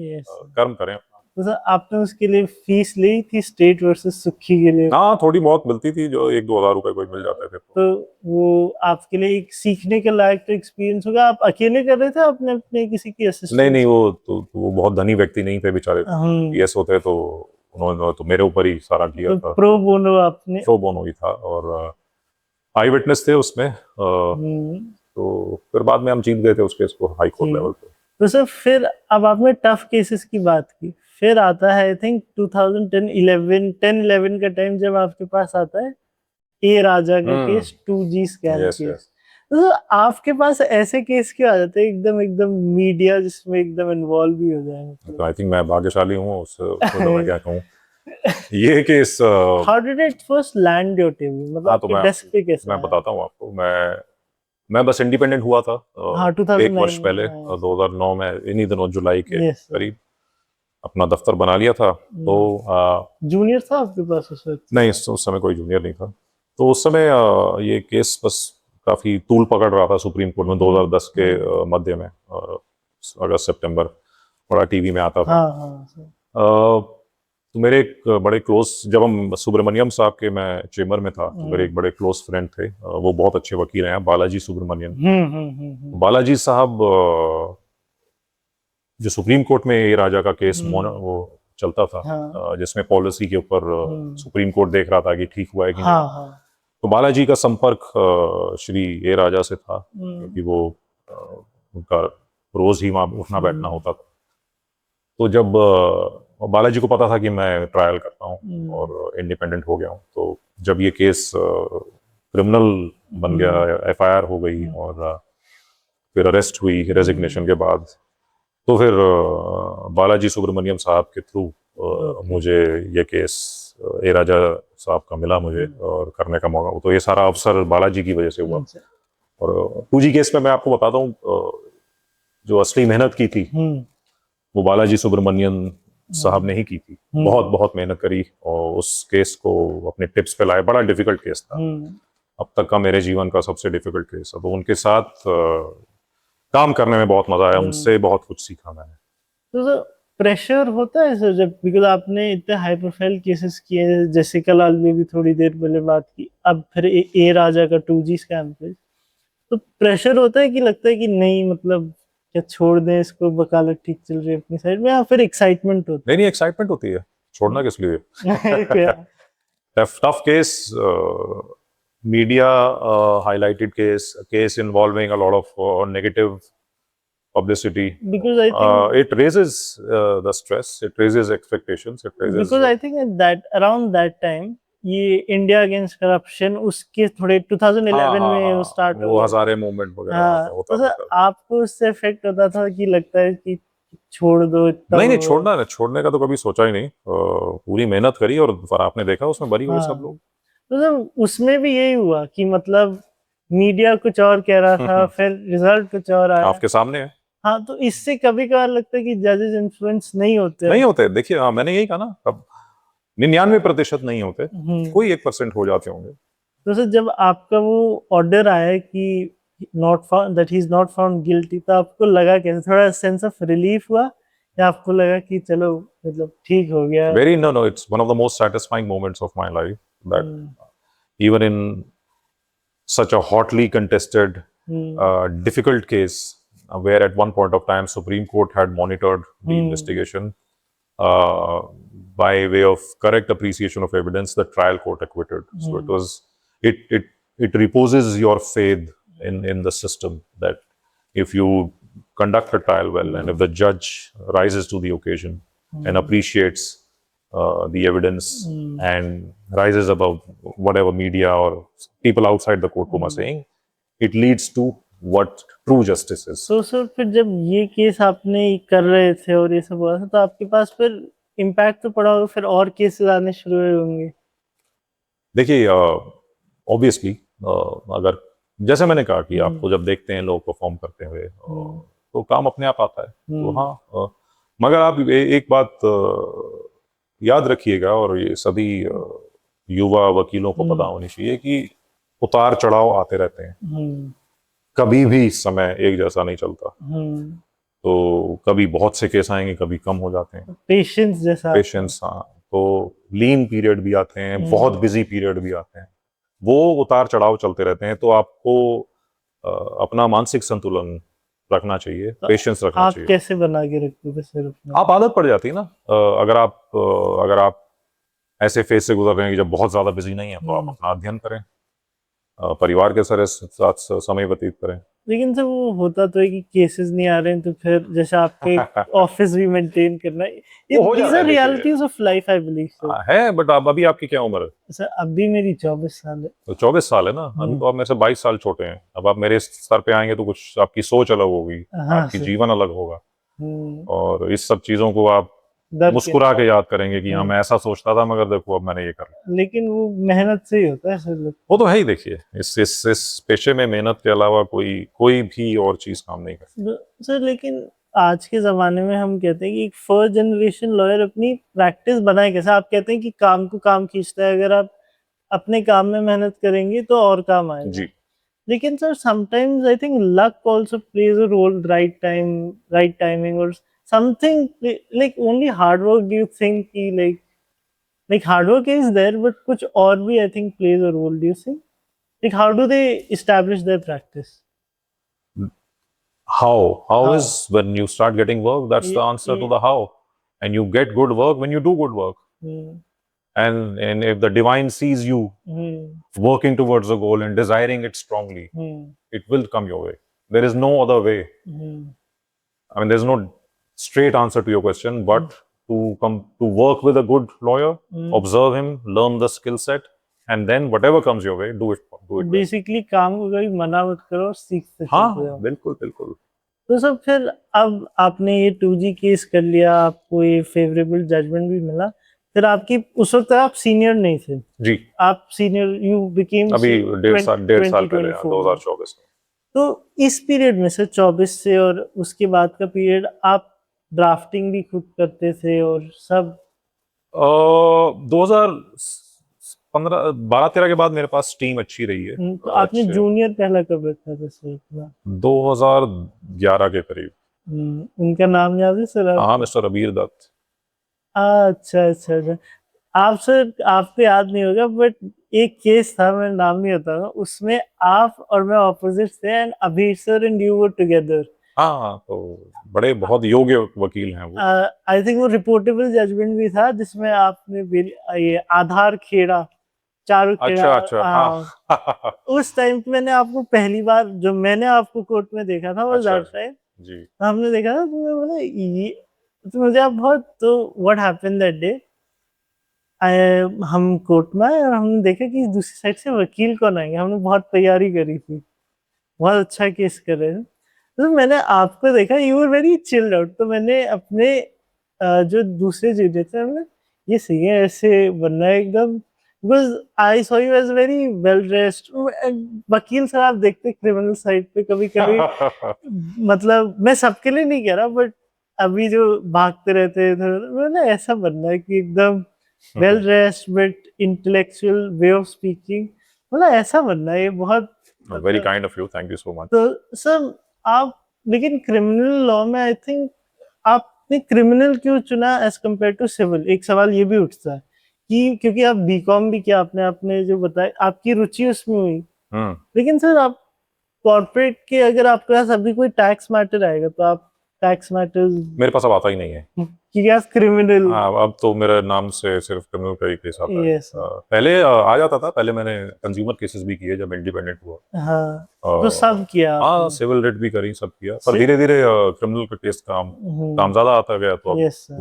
कर्म करें। तो सर आपने उसके लिए फीस ली थी स्टेट वर्सेस सुक्खी के लिए? हाँ, थोड़ी बहुत मिलती थी, जो 1-2 हज़ार रुपए कोई मिल जाते थे। तो वो आपके लिए एक सीखने के लायक तो एक्सपीरियंस होगा। आप अकेले कर रहे थे, आपने अपने किसी की असिस्टेंस? नहीं, वो बहुत धनी व्यक्ति नहीं थे बेचारे, पीएस होते, तो उन्होंने तो मेरे ऊपर ही सारा किया तो था। प्रो बोनो आपने? प्रो बोनो ही था, और आई विटनेस थे उसमें, तो फिर बाद में हम जीत गए थे उस केस को हाई कोर्ट लेवल पे। तो सर फिर अब आपने टफ केसेस की बात की, फिर आता है आई थिंक 2010 का टाइम, जब आपके पास आता है ए राजा का case, 2G scam yes case. Yes. तो आपके पास ऐसे केस क्यों आ जाते हैं एकदम एकदम मीडिया जिसमें एकदम इन्वॉल्व भी हो जाए, तो मतलब? आई थिंक मैं भाग्यशाली हूँ उसको तो मैं क्या कहूँ। ये case how did it first land your table, मतलब हाँ तो आपके डेस्क पे कैसे मैं आया? बताता हूँ आपको। मैं बस इंडिपेंडेंट हुआ था हाँ, 1 वर्ष 2009 पहले, 2009 में इन्हीं दिनों जुलाई के यस करीब अपना दफ्तर बना लिया था। तो जूनियर था आपके पास उस वक्त? नहीं, उस समय कोई जूनियर नहीं था। तो उस समय ये केस बस काफी तूल पकड़ रहा था सुप्रीम कोर्ट में 2010 के मध्य में, अगस्त सितंबर बड़ा टीवी में आता था। हाँ हाँ सर। तो मेरे एक बड़े क्लोज, जब हम सुब्रमण्यम साहब के मैं चेम्बर में था, तो मेरे एक बड़े क्लोज फ्रेंड थे, वो बहुत अच्छे वकील हैं, बालाजी सुब्रमण्यम। बालाजी साहब जो सुप्रीम कोर्ट में ये राजा का केस वो चलता था, हाँ। जिसमें पॉलिसी के ऊपर सुप्रीम कोर्ट देख रहा था कि ठीक हुआ है कि हाँ नहीं। हाँ। तो बालाजी का संपर्क श्री ए राजा से था, क्योंकि वो उनका रोज ही वहां उठना बैठना होता था। तो जब बालाजी को पता था कि मैं ट्रायल करता हूँ और इंडिपेंडेंट हो गया हूँ, तो जब ये केस क्रिमिनल बन गया, FIR हो गई और फिर अरेस्ट हुई रेजिग्नेशन के बाद, तो फिर बालाजी सुब्रमण्यम साहब के थ्रू मुझे ये केस ए राजा साहब का मिला मुझे और करने का मौका। तो ये सारा अवसर बालाजी की वजह से हुआ। और 2G केस में मैं आपको बताता हूँ, जो असली मेहनत की थी वो बालाजी सुब्रमण्यम साहब ने ही की थी। बहुत बहुत मेहनत करी और उस केस को अपने टिप्स पे लाए। बड़ा डिफिकल्ट केस था, अब तक का मेरे जीवन का सबसे डिफिकल्ट केस है। तो उनके साथ काम करने में बहुत मजा आया, उनसे बहुत कुछ सीखा मैंने। तो सर प्रेशर होता है सर, जब बिकॉज आपने इतने हाई प्रोफाइल केसेस किए, जेसिका लाल में भी थोड़ी देर पहले बात की, अब फिर ए राजा का 2G स्कैम पे, तो प्रेशर होता है कि लगता है कि नहीं, मतलब क्या छोड़ दें इसको, वकालत ठीक चल रही है अपनी साइड में, या फिर एक्साइटमेंट होता नहीं, एक्साइटमेंट होती है, छोड़ना किस लिए। है? Tough case, media highlighted case involving a lot of negative publicity. Because I think It raises the stress, it raises expectations, it raises because I think at that around that time ये India against corruption उसके थोड़े 2011 में वो start वो Hazare movement वगैरह हाँ, होता तो सर था। आपको उससे इफेक्ट होता था कि लगता है कि छोड़ दो इतना? नहीं, छोड़ने का तो कभी सोचा ही नहीं। पूरी मेहनत करी और आपने देखा उसमें बरी हुए सब लोग। तो सर उसमें भी यही हुआ कि मतलब मीडिया कुछ और कह रहा था, फिर रिजल्ट कुछ और आया। आपके सामने है। हाँ, तो इससे कभी कभार लगता है कि जजेस इन्फ्लुएंस नहीं होते। देखिए, मैंने यही कहा ना, अब 99% नहीं होते, कोई 1% हो जाते होंगे। तो सर जब आपका वो ऑर्डर आया कि not found, that he is not found guilty, तो आपको लगा कैसे? थोड़ा सेंस ऑफ रिलीफ हुआ या आपको लगा कि चलो मतलब ठीक हो गया? No, it's one of the most satisfying moments of my life, that even in such a hotly contested, difficult case, where at one point of time Supreme Court had monitored the investigation, by way of correct appreciation of evidence, the trial court acquitted. So it reposes your faith in the system, that if you conduct a trial well and if the judge rises to the occasion and appreciates the evidence and rises above whatever media or people outside the courtroom are saying, it leads to what true justice is. तो sir फिर जब ये case आपने कर रहे थे और ये सब हुआ था, तो आपके पास फिर इम्पैक्ट तो पड़ा होगा, फिर और केसेस आने शुरू हुए होंगे? देखिए, ऑब्वियसली अगर जैसे मैंने कहा कि आपको जब देखते हैं लोग परफॉर्म करते हुए, तो काम अपने आप आता है। तो हाँ, मगर आप एक बात याद रखिएगा, और ये सभी युवा वकीलों को पता होनी चाहिए, कि उतार चढ़ाव आते रहते हैं, कभी भी समय एक जैसा नहीं चलता। तो कभी बहुत से केस आएंगे, कभी कम हो जाते हैं। पेशेंस, हाँ। तो लीन पीरियड भी आते हैं, बहुत बिजी पीरियड भी आते हैं, वो उतार चढ़ाव चलते रहते हैं। तो आपको अपना मानसिक संतुलन रखना चाहिए, पेशेंस रखना चाहिए। आप कैसे बना के रखते हो सर? आप आदत पड़ जाती है ना। अगर आप ऐसे फेज से गुजर रहे हैं कि जब बहुत ज्यादा बिजी नहीं है, तो आप अपना अध्ययन करें, परिवार के साथ समय व्यतीत करें, लेकिन सर वो होता तो है कि केसेस नहीं आ रहे हैं, तो फिर जैसे आपके ऑफिस भी मेंटेन करना है, वो हो these जाता are है देखिए। realities of life I believe sir. है, बट अब अभी आपकी क्या उम्र है? सर अभी मेरी 24 साल है। तो 24 साल है ना, अभी तो आप मेरे से 22 साल छोटे हैं। अब आप मेरे स्तर पे आएंगे तो कुछ आपकी सोच अलग होगी, हाँ आपकी सर। जीवन अलग होगा, हम्म, और इस सब चीजों को आप डर के मुस्कुरा के याद करेंगे कि हाँ हम्म, मैं ऐसा सोचता था, मगर देखो अब मैंने ये कर लिया। लेकिन वो मेहनत से ही होता है सर लोग। वो तो है ही। देखिए, इस पेशे में मेहनत के अलावा कोई कोई भी और चीज काम नहीं करती। सर लेकिन आज के जमाने में हम कहते हैं कि एक फर्स्ट जनरेशन लॉयर अपनी प्रैक्टिस बनाए कैसे। आप कहते हैं कि काम को काम खींचता है, अगर आप अपने काम में मेहनत करेंगे तो और काम आएगा। जी। लेकिन sir sometimes I think luck also plays a role, right time, right timing, और something like only hard work do you think कि like hard work is there but कुछ और भी I think plays a role, do you think? Like how do they establish their practice? How How? is when you start getting work? That's the answer to Ye- the how. And you get good work when you do good work. Hmm. And if the divine sees you Hmm. working towards a goal and desiring it strongly, Hmm. it will come your way. There is no other way. Hmm. I mean, there's no straight answer to your question, but to come to work with a good lawyer, Hmm. observe him, learn the skill set, and then whatever comes your way, do it well. Basically काम को कभी मना मत करो और सीखते चलते हाँ, जाओ। बिल्कुल बिल्कुल। तो सर फिर अब आपने ये 2G केस कर लिया, आपको ये फेवरेबल जजमेंट भी मिला, फिर आपकी उस वक्त आप सीनियर नहीं थे, जी, आप सीनियर यू बिकेम अभी डेढ़ साल पहले, 2024 में। 2024 में। तो इस पीरियड में से 24 से और उसके बाद का पीरियड आप ड्राफ्टिंग भी खुद करते थे और सब? 2015 12-13 के बाद मेरे पास टीम अच्छी रही है। तो आपने अच्छे जूनियर पहला कब रखा था सर अपना? 2011 के करीब। उनका नाम याद है सर आप? हाँ, मिस्टर अबीर दत्त। अच्छा अच्छा अच्छा। आप सर आपको याद नहीं होगा बट एक केस था, मैं नाम नहीं बताऊंगा, उसमें आप और मैं ऑपोजिट थे and Abhir sir and you were together. हाँ, तो बड़े बहुत योग्य वकील हैं वो। आई थिंक वो रिपोर्टेबल जजमेंट भी था जिसमें आपने ये आधार खेड़ा, चारू खेड़ा। अच्छा अच्छा, हाँ। उस टाइम पे मैंने आपको पहली बार, जो मैंने आपको कोर्ट में देखा था वो अच्छा दैट टाइम जी। हमने देखा था, तो मैं बोला ये तो मुझे आप बहुत, तो व्हाट हैपेंड दैट डे, हम कोर्ट में आए और हमने देखा कि दूसरी साइड से वकील कौन आएंगे। हमने बहुत तैयारी करी थी, बहुत अच्छा केस कर रहे थे, तो मैंने आपको देखा, you were very chilled out. तो मैंने अपने जो दूसरे जूनियर थे, हमने ये सही है ऐसे बनना है एकदम, because I saw you as very well dressed. वकील सर आप देखते क्रिमिनल साइड पे कभी कभी मतलब मैं सबके लिए नहीं कह रहा बट अभी जो भागते रहते हैं मतलब ऐसा बनना है कि एकदम well dressed but intellectual way of speaking, मतलब ऐसा बनना है। ये बहुत very kind of you, thank you so much. तो सर आप, लेकिन क्रिमिनल लॉ में आई थिंक आपने क्रिमिनल क्यों चुना एज कम्पेयर टू सिविल? एक सवाल ये भी उठता है कि क्योंकि आप बीकॉम भी किया आपने, आपने जो बताया आपकी रुचि उसमें हुई, लेकिन सर आप कॉर्पोरेट के, अगर आपके पास अभी कोई टैक्स मैटर आएगा तो आप टैक्स मैटर्स मेरे पास अब आता ही नहीं है कि क्या क्रिमिनल? हाँ, अब तो मेरे नाम से सिर्फ क्रिमिनल का ही केस आता है। यस पहले आ जाता था, पहले मैंने कंज्यूमर केसेस भी किए जब इंडिपेंडेंट हुआ। हाँ, तो सब किया हाँ, आपने? सिविल रेट भी करी, सब किया, पर धीरे धीरे क्रिमिनल का केस काम ज्यादा आता गया, तो अब यस सर।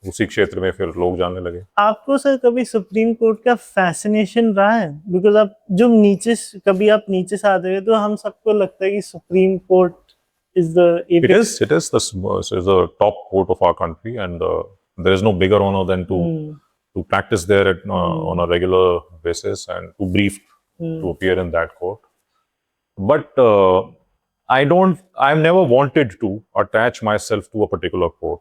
उसी क्षेत्र में फिर लोग जानने लगे। आपको सर कभी सुप्रीम कोर्ट का फैसिनेशन रहा है? बिकॉज आप जो नीचे, कभी आप नीचे से आते हैं तो हम सबको लगता है कि supreme court is the It is the top court of our country, and there is no bigger honor than to practice there on a regular basis and to brief to appear in that court. But I've never wanted to attach myself to a particular court.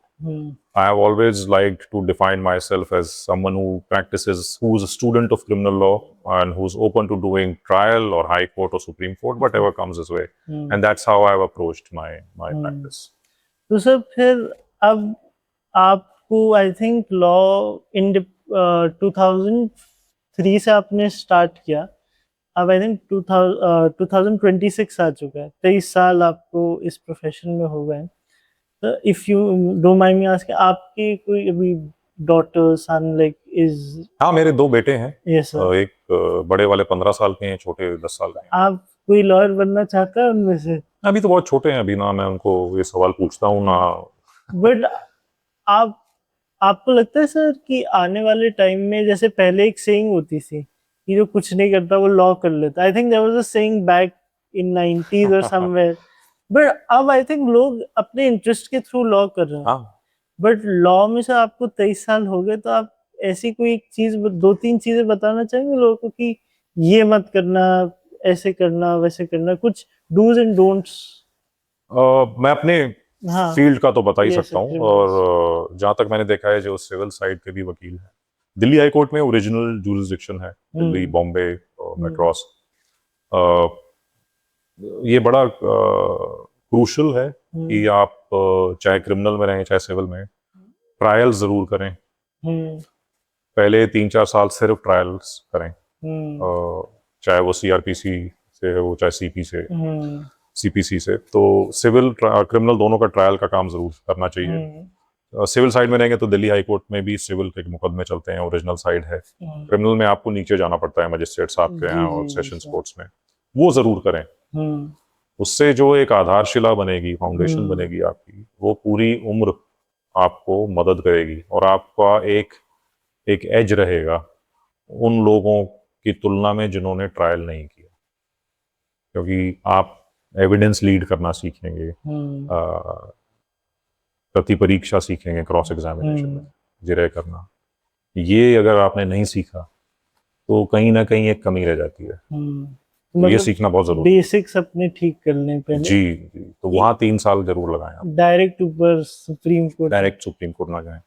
I have always liked to define myself as someone who's a student of criminal law and who's open to doing trial or high court or supreme court, whatever comes his way. And that's how I've approached my practice. तो sir फिर अब आपको I think law in 2003 से आपने start किया, अब I think 2026 आ चुका है, 23 साल आपको इस प्रोफेशन में हो गए। तो if you don't mind me asking, आपकी कोई अभी डॉटर सन लाइक इज? हाँ, मेरे 2 बेटे हैं। Yes sir. एक बड़े वाले 15 साल के हैं, छोटे 10 साल के हैं। आप कोई लॉयर बनना चाहता है उनमें से? अभी तो बहुत छोटे हैं, अभी ना मैं उनको ये सवाल पूछता हूँ ना। बट आप आपको लगता है सर कि आने वाले टाइम में, जैसे पहले एक सेइंग होती थी कि जो कुछ नहीं करता वो लॉ कर लेता, I think there was a saying back in 90s और समवेयर, बट अब आई थिंक लोग अपने इंटरेस्ट के थ्रू लॉ कर रहे हैं। हाँ, बट लॉ में से आपको 23 साल हो गए, तो आप ऐसी कोई एक चीज, दो तीन चीजें बताना चाहेंगे लोगों को कि ये मत करना, ऐसे करना, वैसे करना, कुछ डूज एंड डोंट्स? मैं अपने हाँ, फील्ड का तो बता ही ये सकता सर हूँ, क्रिमिनल्स। और जहाँ तक मैंने देखा है, जो सिविल साइड के भी वकील हैं, दिल्ली हाई कोर्ट में ओरिजिनल जुरिसडिक्शन है, दिल्ली, हम्म। बॉम्बे और हम्म। मैड्रास। अ, ये बड़ा क्रूशल है कि हम्म। आप चाहे क्रिमिनल में रहें चाहे सिविल में, ट्रायल जरूर करें। हम्म। पहले 3-4 साल सिर्फ ट्रायल्स करें, हम्म। चाहे वो सीआरपीसी से हो चाहे सीपी से, हम्म। सीपीसी से। तो सिविल क्रिमिनल दोनों का ट्रायल का काम जरूर करना चाहिए। हम्म। सिविल साइड में रहेंगे तो दिल्ली हाई कोर्ट में भी सिविल के मुकदमे चलते हैं, ओरिजिनल साइड है। हम्म। क्रिमिनल में आपको नीचे जाना पड़ता है मजिस्ट्रेट साहब के जी यहाँ जी और जी सेशंस सर। कोर्ट्स में, वो जरूर करें। हम्म। उससे जो एक आधारशिला बनेगी, फाउंडेशन हम्म। बनेगी आपकी, वो पूरी उम्र आपको मदद करेगी, और आपका एक एक एज रहेगा उन लोगों की तुलना में जिन्होंने ट्रायल नहीं किया, क्योंकि आप एविडेंस लीड करना सीखेंगे, हम्म। प्रति परीक्षा सीखेंगे, क्रॉस एग्जामिनेशन हम्म। में जिरह करना। ये अगर आपने नहीं सीखा तो कहीं ना कहीं एक कमी रह जाती है, तो तो ये मतलब सीखना बहुत जरूरी बेसिक्स अपने ठीक कर लें है। पहले। जी जी, तो वहाँ 3 साल जरूर लगाएं आप। डायरेक्ट ऊपर supreme court? Direct supreme court ना जाएं,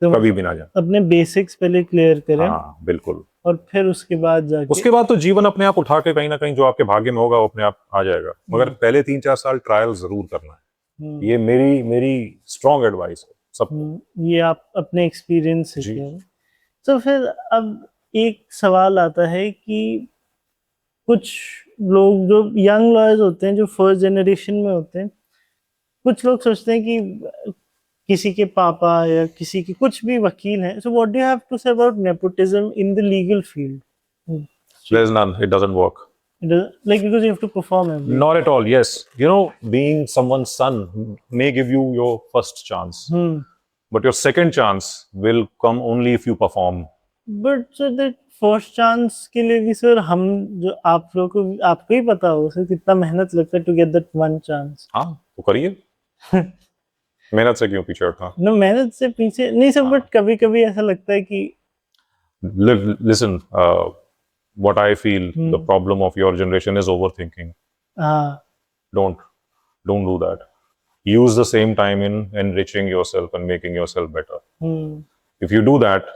तो कभी भी ना जाएं। अपने बेसिक्स पहले क्लियर करें, हाँ बिल्कुल। और फिर उसके बाद जाके। उसके बाद तो जीवन अपने आप उठा के कहीं ना कहीं जो आपके भाग्य में होगा वो अपने आप आ जाएगा, मगर पहले 3-4 साल ट्रायल जरूर करना है। हम्म। ये मेरी मेरी स्ट्रॉन्ग एडवाइस है सबको। ये आप अपने एक्सपीरियंस से जी। कह रहे हैं। तो फिर अब एक सवाल आता है कि कुछ लोग जो यंग लॉयर्स होते हैं, जो फर्स्ट जनरेशन में होते हैं, कुछ लोग सोचते हैं कि किसी के पापा या किसी के कुछ भी वकील हैं, so what do you have to say about nepotism in the legal field? There's none, it doesn't work. Like, because you have to perform every. Not at all. Yes, being someone's son may give you your first chance, hmm. but your second chance will come only if you perform. But sir that first chance के लिए भी sir, हम जो आप लोग को, आपको ही पता होगा सर कितना मेहनत लगता है to get that one chance. हाँ तो करिए, मेहनत से क्यों पीछे हटना। ना, मेहनत से पीछे नहीं सर, बट कभी कभी ऐसा लगता है कि Listen, what I feel the problem of your generation is overthinking. हाँ। Don't don't do that. Use the same time in enriching yourself and making yourself better. Hmm. If you do that,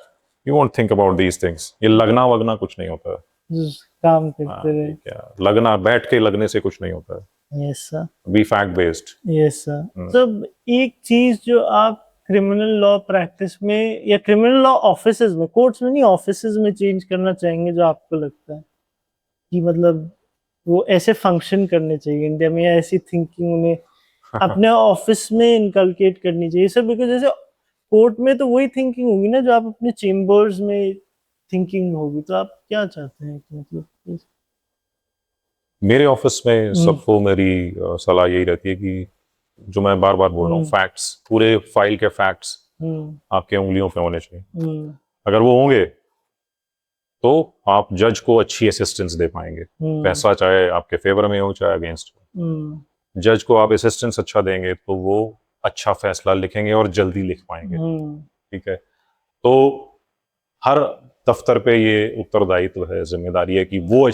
you won't think about these things. ये लगना वगना कुछ नहीं होता है। जिस काम हाँ करते रहे। ठीक है, लगना बैठ के लगने से कुछ नहीं होता है। Yes sir. Be fact based. Yes sir. सब एक चीज जो आप क्रिमिनल लॉ प्रैक्टिस में या क्रिमिनल लॉ ऑफिसेज में, कोर्ट्स में नहीं, ऑफिसेज में चेंज करना चाहेंगे, जो आपको लगता है कि मतलब वो ऐसे फंक्शन करने चाहिए इंडिया में, या ऐसी थिंकिंग उन्हें अपने ऑफिस में इनकलकेट करनी चाहिए सर? बिकॉज जैसे कोर्ट में तो वही थिंकिंग होगी ना जो आप अपने चेम्बर्स में थिंकिंग होगी, तो आप क्या चाहते हैं कि मतलब मेरे ऑफिस में सबको मेरी सलाह यही रहती है कि जो मैं बार बार बोल रहा हूँ, फैक्ट्स, पूरे फाइल के फैक्ट्स आपके उंगलियों पे होने चाहिए। अगर वो होंगे तो आप जज को अच्छी असिस्टेंस दे पाएंगे, पैसा चाहे आपके फेवर में हो चाहे अगेंस्ट हो। जज को आप असिस्टेंस अच्छा देंगे तो वो अच्छा फैसला लिखेंगे और जल्दी लिख पाएंगे। ठीक है, तो हर दफ्तर पे ये उत्तरदायित्व है, जिम्मेदारी है कि वो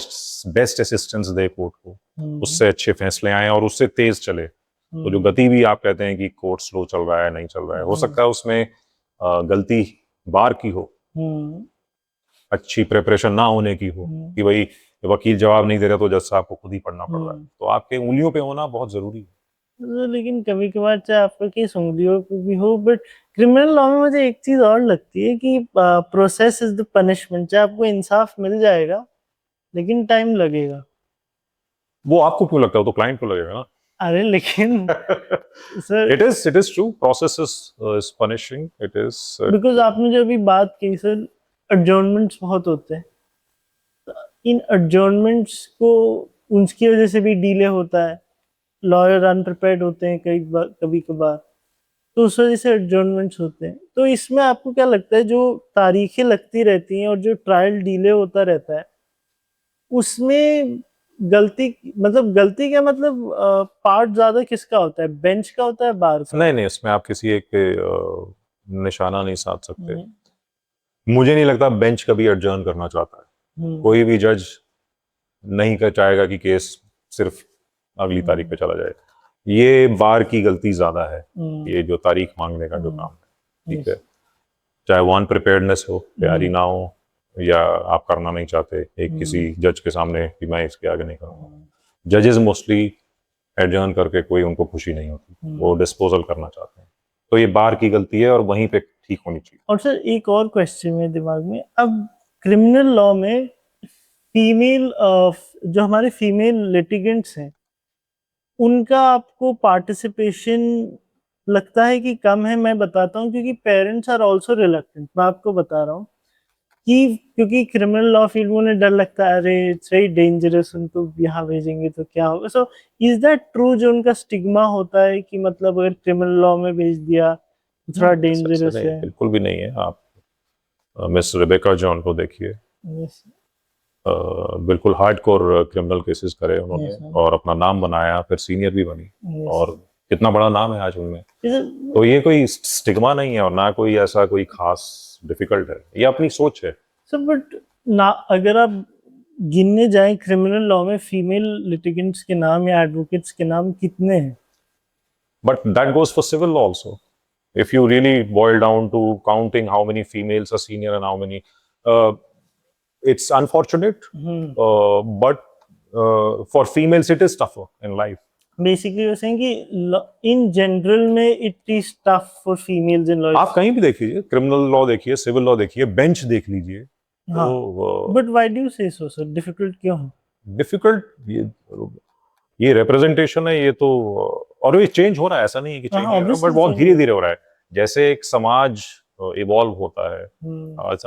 बेस्ट असिस्टेंस दे कोर्ट को, उससे अच्छे फैसले आए और उससे तेज चले। तो जो गति भी आप कहते हैं कि कोर्ट स्लो चल रहा है, नहीं चल रहा है, हो सकता है उसमें गलती बार की हो, अच्छी प्रिपरेशन ना होने की हो, कि भाई वकील जवाब नहीं दे रहा तो जज साहब को खुद ही पढ़ना पड़ रहा है। तो आपके उंगलियों पे होना बहुत जरूरी है। लेकिन कभी कभार चाहे आपका केस उंगलियों पे भी हो, बट क्रिमिनल लॉ में मुझे एक चीज और लगती है कि प्रोसेस इज द पनिशमेंट। चाहे आपको इंसाफ मिल जाएगा लेकिन टाइम लगेगा। वो आपको क्यों लगता है, तो क्लाइंट को लगेगा ना। अरे लेकिन sir, it is true, process is punishing, it is because आपने जो अभी बात की सर, एडजॉर्नमेंट्स बहुत होते हैं, इन एडजॉर्नमेंट्स को उनकी वजह से भी डिले होता है, लॉयर अनप्रिपेयर्ड होते हैं कभी कभार, तो उस वजह से एडजर्नमेंट्स होते हैं। तो इसमें आपको क्या लगता है, जो तारीखें लगती रहती हैं और जो ट्रायल डिले होता रहता है, उसमें गलती, मतलब गलती क्या, मतलब पार्ट ज्यादा किसका होता है, बेंच का होता है, बार का? नहीं नहीं, इसमें आप किसी एक पे निशाना नहीं साध सकते। हम्म, मुझे नहीं लगता बेंच कभी एडजर्न करना चाहता है। कोई भी जज नहीं कर चाहेगा कि केस सिर्फ अगली तारीख पे चला जाए। ये बार की गलती ज्यादा है, ये जो तारीख मांगने का जो काम है, ठीक है। चाहे वो अनप्रिपेयर्डनेस हो, तैयारी ना हो, या आप करना नहीं चाहते एक किसी जज के सामने कि मैं इसके आगे नहीं करूँगा। जजेस मोस्टली एडजर्न करके कोई उनको खुशी नहीं होती, वो डिस्पोजल करना चाहते हैं। तो ये बार की गलती है और वहीं पे ठीक होनी चाहिए। और सर एक और क्वेश्चन मेरे दिमाग में, अब क्रिमिनल लॉ में फीमेल, जो हमारे फीमेल लिटिगेंट्स हैं, उनका आपको पार्टिसिपेशन लगता है कि कम है? मैं बताता हूँ, क्योंकि पेरेंट्स आर आल्सो रिलक्टेंट। मैं आपको बता रहा हूँ कि क्योंकि क्रिमिनल लॉ फील्ड में उन्हें डर लगता है, अरे इट्स वेरी डेंजरस, उनको यहाँ भेजेंगे तो क्या होगा। सो इज दैट ट्रू, जो उनका स्टिग्मा होता है कि मतलब अगर क्रिमिनल लॉ में भेज दिया तो थोड़ा डेंजरस नहीं, है? बिल्कुल भी नहीं है। आप मिस रेबेका जॉन को देखिए, Yes, बिल्कुल हार्डकोर क्रिमिनल केसेस करे उन्होंने, yes, sir. और अपना नाम बनाया, फिर सीनियर भी बनी, Yes. और कितना बड़ा नाम है आज उनमें। Is it- तो ये कोई स्टिग्मा नहीं है, और ना कोई ऐसा कोई खास डिफिकल्ट है, ये अपनी सोच है। सर बट ना, अगर आप गिनने जाएं क्रिमिनल लॉ में फीमेल लिटिगेंट्स के नाम या एडवोकेट्स के नाम कितने हैं? But that goes for civil law also. If you really boil down to counting how many females are senior and how many, it's unfortunate, but for females it is tougher in life. Basically वो saying कि in general में it is tough for females in law. आप कहीं भी देखिए, criminal law देखिए, civil law देखिए, bench देख लीजिए, हाँ, तो बट व्हाई डू यू से सो सर, डिफिकल्ट क्यों है? डिफिकल्ट, ये रिप्रेजेंटेशन है, ये तो, और ये चेंज हो रहा है, ऐसा नहीं है कि चेंज हाँ, हो रहा है, obviously बट बहुत change धीरे हो धीरे हो रहा है। जैसे एक समाज इवॉल्व होता है,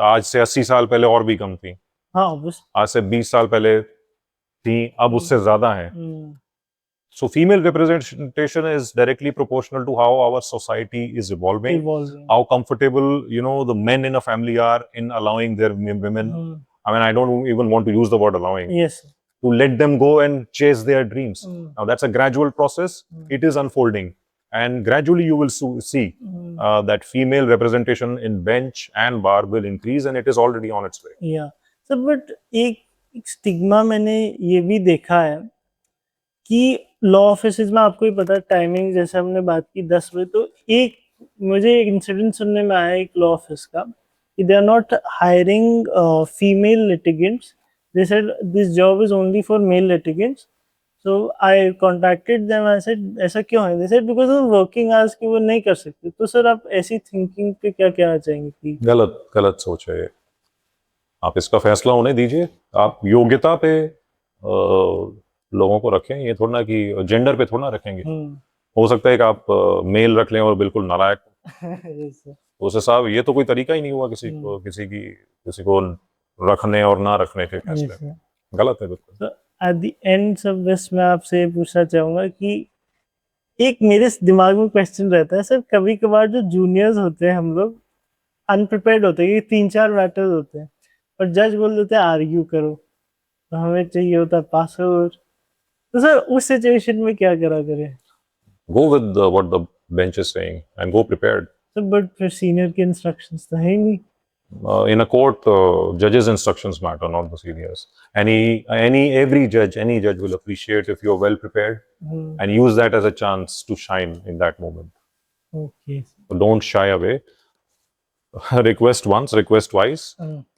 आज से 80 साल पहले और भी कम थी, हाँ obviously। आज से 20 साल पहले थी, अब उससे ज्यादा है। So female representation is directly proportional to how our society is evolving, Evolving. how comfortable, the men in a family are in allowing their women. I mean, I don't even want to use the word allowing. Yes. To let them go and chase their dreams. Now that's a gradual process. It is unfolding, and gradually you will see that female representation in bench and bar will increase, and it is already on its way. Yeah. So, but एक stigma मैंने ये भी देखा है कि law offices में, आपको ही पता है टाइमिंग, जैसे हमने बात की 10 बजे, तो एक मुझे एक इंसिडेंट सुनने में आया एक लॉ ऑफिस का कि they are not hiring female litigants, they said this job is only for male litigants. So I contacted them, I said ऐसा क्यों है? They said because of working hours की वो नहीं कर सकते। तो सर आप ऐसी थिंकिंग पे क्या कहना चाहेंगे कि गलत सोच है। आप इसका फैसला उन्हें दीजिए, आप योग्यता पे लोगों को रखें, ये थोड़ा ना कि जेंडर पे थोड़ा ना रखेंगे। हो सकता है कि आप मेल रख लें और बिल्कुल नालायक तो उस हिसाब, ये तो कोई तरीका ही नहीं हुआ किसी को रखने और ना रखने के फैसले। गलत है बिल्कुल। एट द एंड सब बस मैं आपसे पूछना चाहूंगा कि एक मेरे दिमाग में क्वेश्चन रहता है सर, कभी कभार जो जूनियर्स होते हैं, हम लोग अनप्रिपेयर्ड होते हैं, 3-4 मैटर्स होते हैं और जज बोल देते हैं आर्ग्यू करो, तो हमें चाहिए होता है पासवर्ड। तो सर उस सिचुएशन में क्या करा करें? Go with what the bench is saying and go prepared. Sir but फिर सीनियर के इंस्ट्रक्शंस तो है ही नहीं। In a court, judges' instructions matter, not the seniors. Every judge will appreciate if you're well prepared and use that as a chance to shine in that moment. Okay. So don't shy away. Request once, request twice,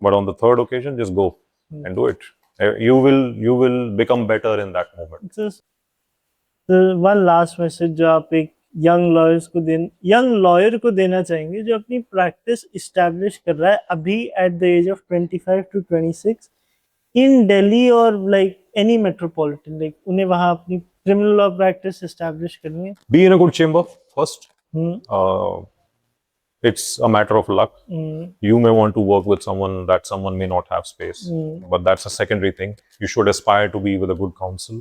but on the third occasion, just go and do it. You will become better in that moment. So one last message जो आप एक young lawyer को देना चाहेंगे जो अपनी practice establish कर रहा है अभी at the age of 25 to 26 इन दिल्ली और लाइक एनी मेट्रोपॉलिटन, लाइक उन्हें वहां अपनी क्रिमिनल लॉ प्रैक्टिस इस्टेब्लिश करनी है। Be in a good chamber first. It's a matter of luck. You may want to work with someone may not have space, but that's a secondary thing. You should aspire to be with a good counsel.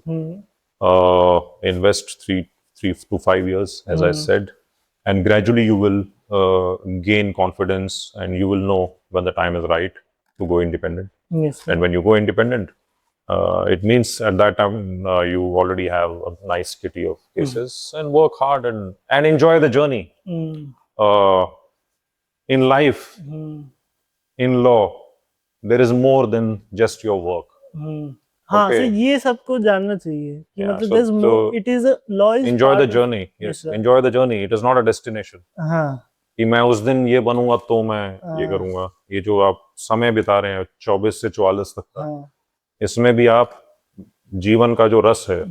invest three to 5 years, as I said, and gradually you will gain confidence, and you will know when the time is right to go independent. Yes, sir. And when you go independent, it means at that time you already have a nice kitty of cases, and work hard and enjoy the journey. In life, in law, there is more than just your work. हाँ Okay. Sir, ये सबको जानना चाहिए कि Yeah, मतलब so- there's more, so it is a law is Enjoy part the of- journey. Yes, Yes, sir. enjoy the journey. It is not a destination. हाँ कि मैं उस दिन ये बनूंगा तो मैं ये करूंगा. ये जो आप समय बिता रहे हैं 24 से 44 तक का, हाँ इसमें भी आप जीवन का जो रस है,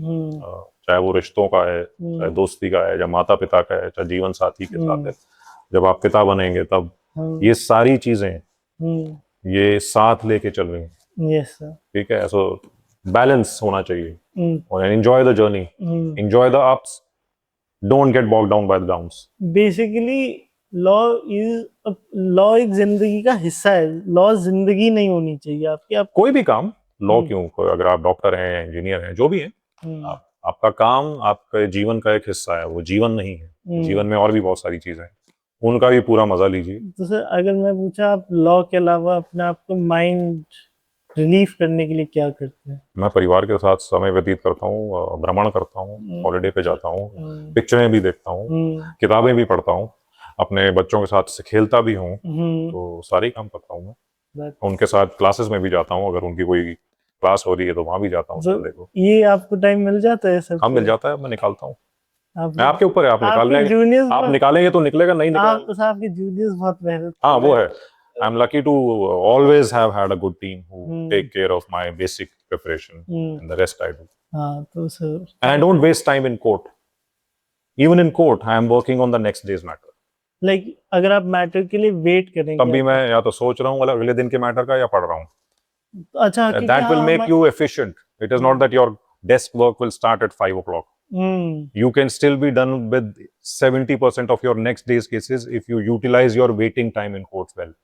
चाहे वो रिश्तों का है, चाहे दोस्ती का है, या माता पिता का है, चाहे जीवन साथी के साथ है, जब आप पिता बनेंगे तब ये सारी चीजें ये साथ लेके चल रही हैं. Yes sir. ठीक है, सो बैलेंस होना चाहिए. और enjoy the journey, enjoy the ups, don't get bog down by the downs. Basically law एक जिंदगी का हिस्सा है. लॉ जिंदगी नहीं होनी चाहिए आपकी. आप कोई भी काम, लॉ क्यों, अगर आप डॉक्टर हैं, इंजीनियर हैं, जो भी हैं, आपका काम आपके जीवन का एक हिस्सा है. वो जीवन नहीं है. जीवन में और भी बहुत सारी चीजें हैं, उनका भी पूरा मजा लीजिए. तो सर अगर मैं पूछा, आप लॉ के अलावा अपने आप को माइंड रिलीफ करने के लिए क्या करते हैं? मैं परिवार के साथ समय व्यतीत करता हूँ, भ्रमण करता हूँ, हॉलिडे पे जाता हूँ, पिक्चरें भी देखता हूँ, किताबें भी पढ़ता हूँ, अपने बच्चों के साथ खेलता भी हूँ. तो सारे काम करता हूँ मैं. उनके साथ क्लासेस में भी जाता हूँ. अगर उनकी कोई क्लास हो रही है तो वहां भी जाता हूँ. संडे को ये आपको टाइम मिल जाता है सब? हाँ, मिल जाता है, मैं निकालता हूँ. आप आपके ऊपर है, आप निकालने, आप निकालेंगे तो निकलेगा, नहीं निकालेंगे. आपके जूनियर्स बहुत मेहनत. हाँ, वो है. I'm lucky to always have had a good team who take care of my basic preparation, and the rest I do. हाँ तो sir. And I don't waste time in court. Even in court, I am working on the next day's matter. Like अगर आप matter के लिए wait करेंगे, तब भी मैं या तो सोच रहा हूँ अगले दिन के मैटर का, या पढ़ रहा हूँ. अच्छा, That will make you efficient. It is not that your desk work will start at 5 o'clock. You can still be done with 70% of your next day's cases if you utilize your waiting time in courts well.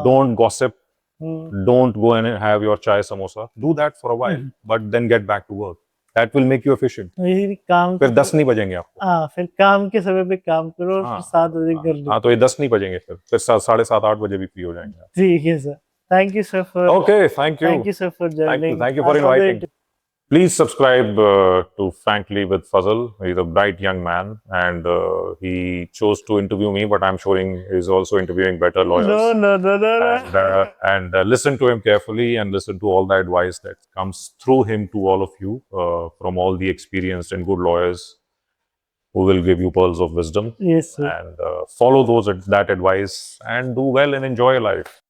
Don't gossip. Don't go and have your chai samosa. Do that for a while, but then get back to work. That will make you efficient. काम फिर 10 नहीं बजेंगे आपको. हाँ, फिर काम के समय पे काम करो और फिर 7 बजे कर लो. हाँ, तो ये 10 नहीं बजेंगे, फिर 7:30 8 बजे भी फ्री हो जाएंगे. ठीक है sir. Thank you sir for. Okay, thank you. Thank you sir for joining. Thank you for inviting. Please subscribe to Frankly with Fazal. He's a bright young man, and he chose to interview me, but I'm sure he's also interviewing better lawyers. No. And listen to him carefully, and listen to all the advice that comes through him to all of you from all the experienced and good lawyers who will give you pearls of wisdom. Yes sir. And follow that advice, and do well and enjoy life.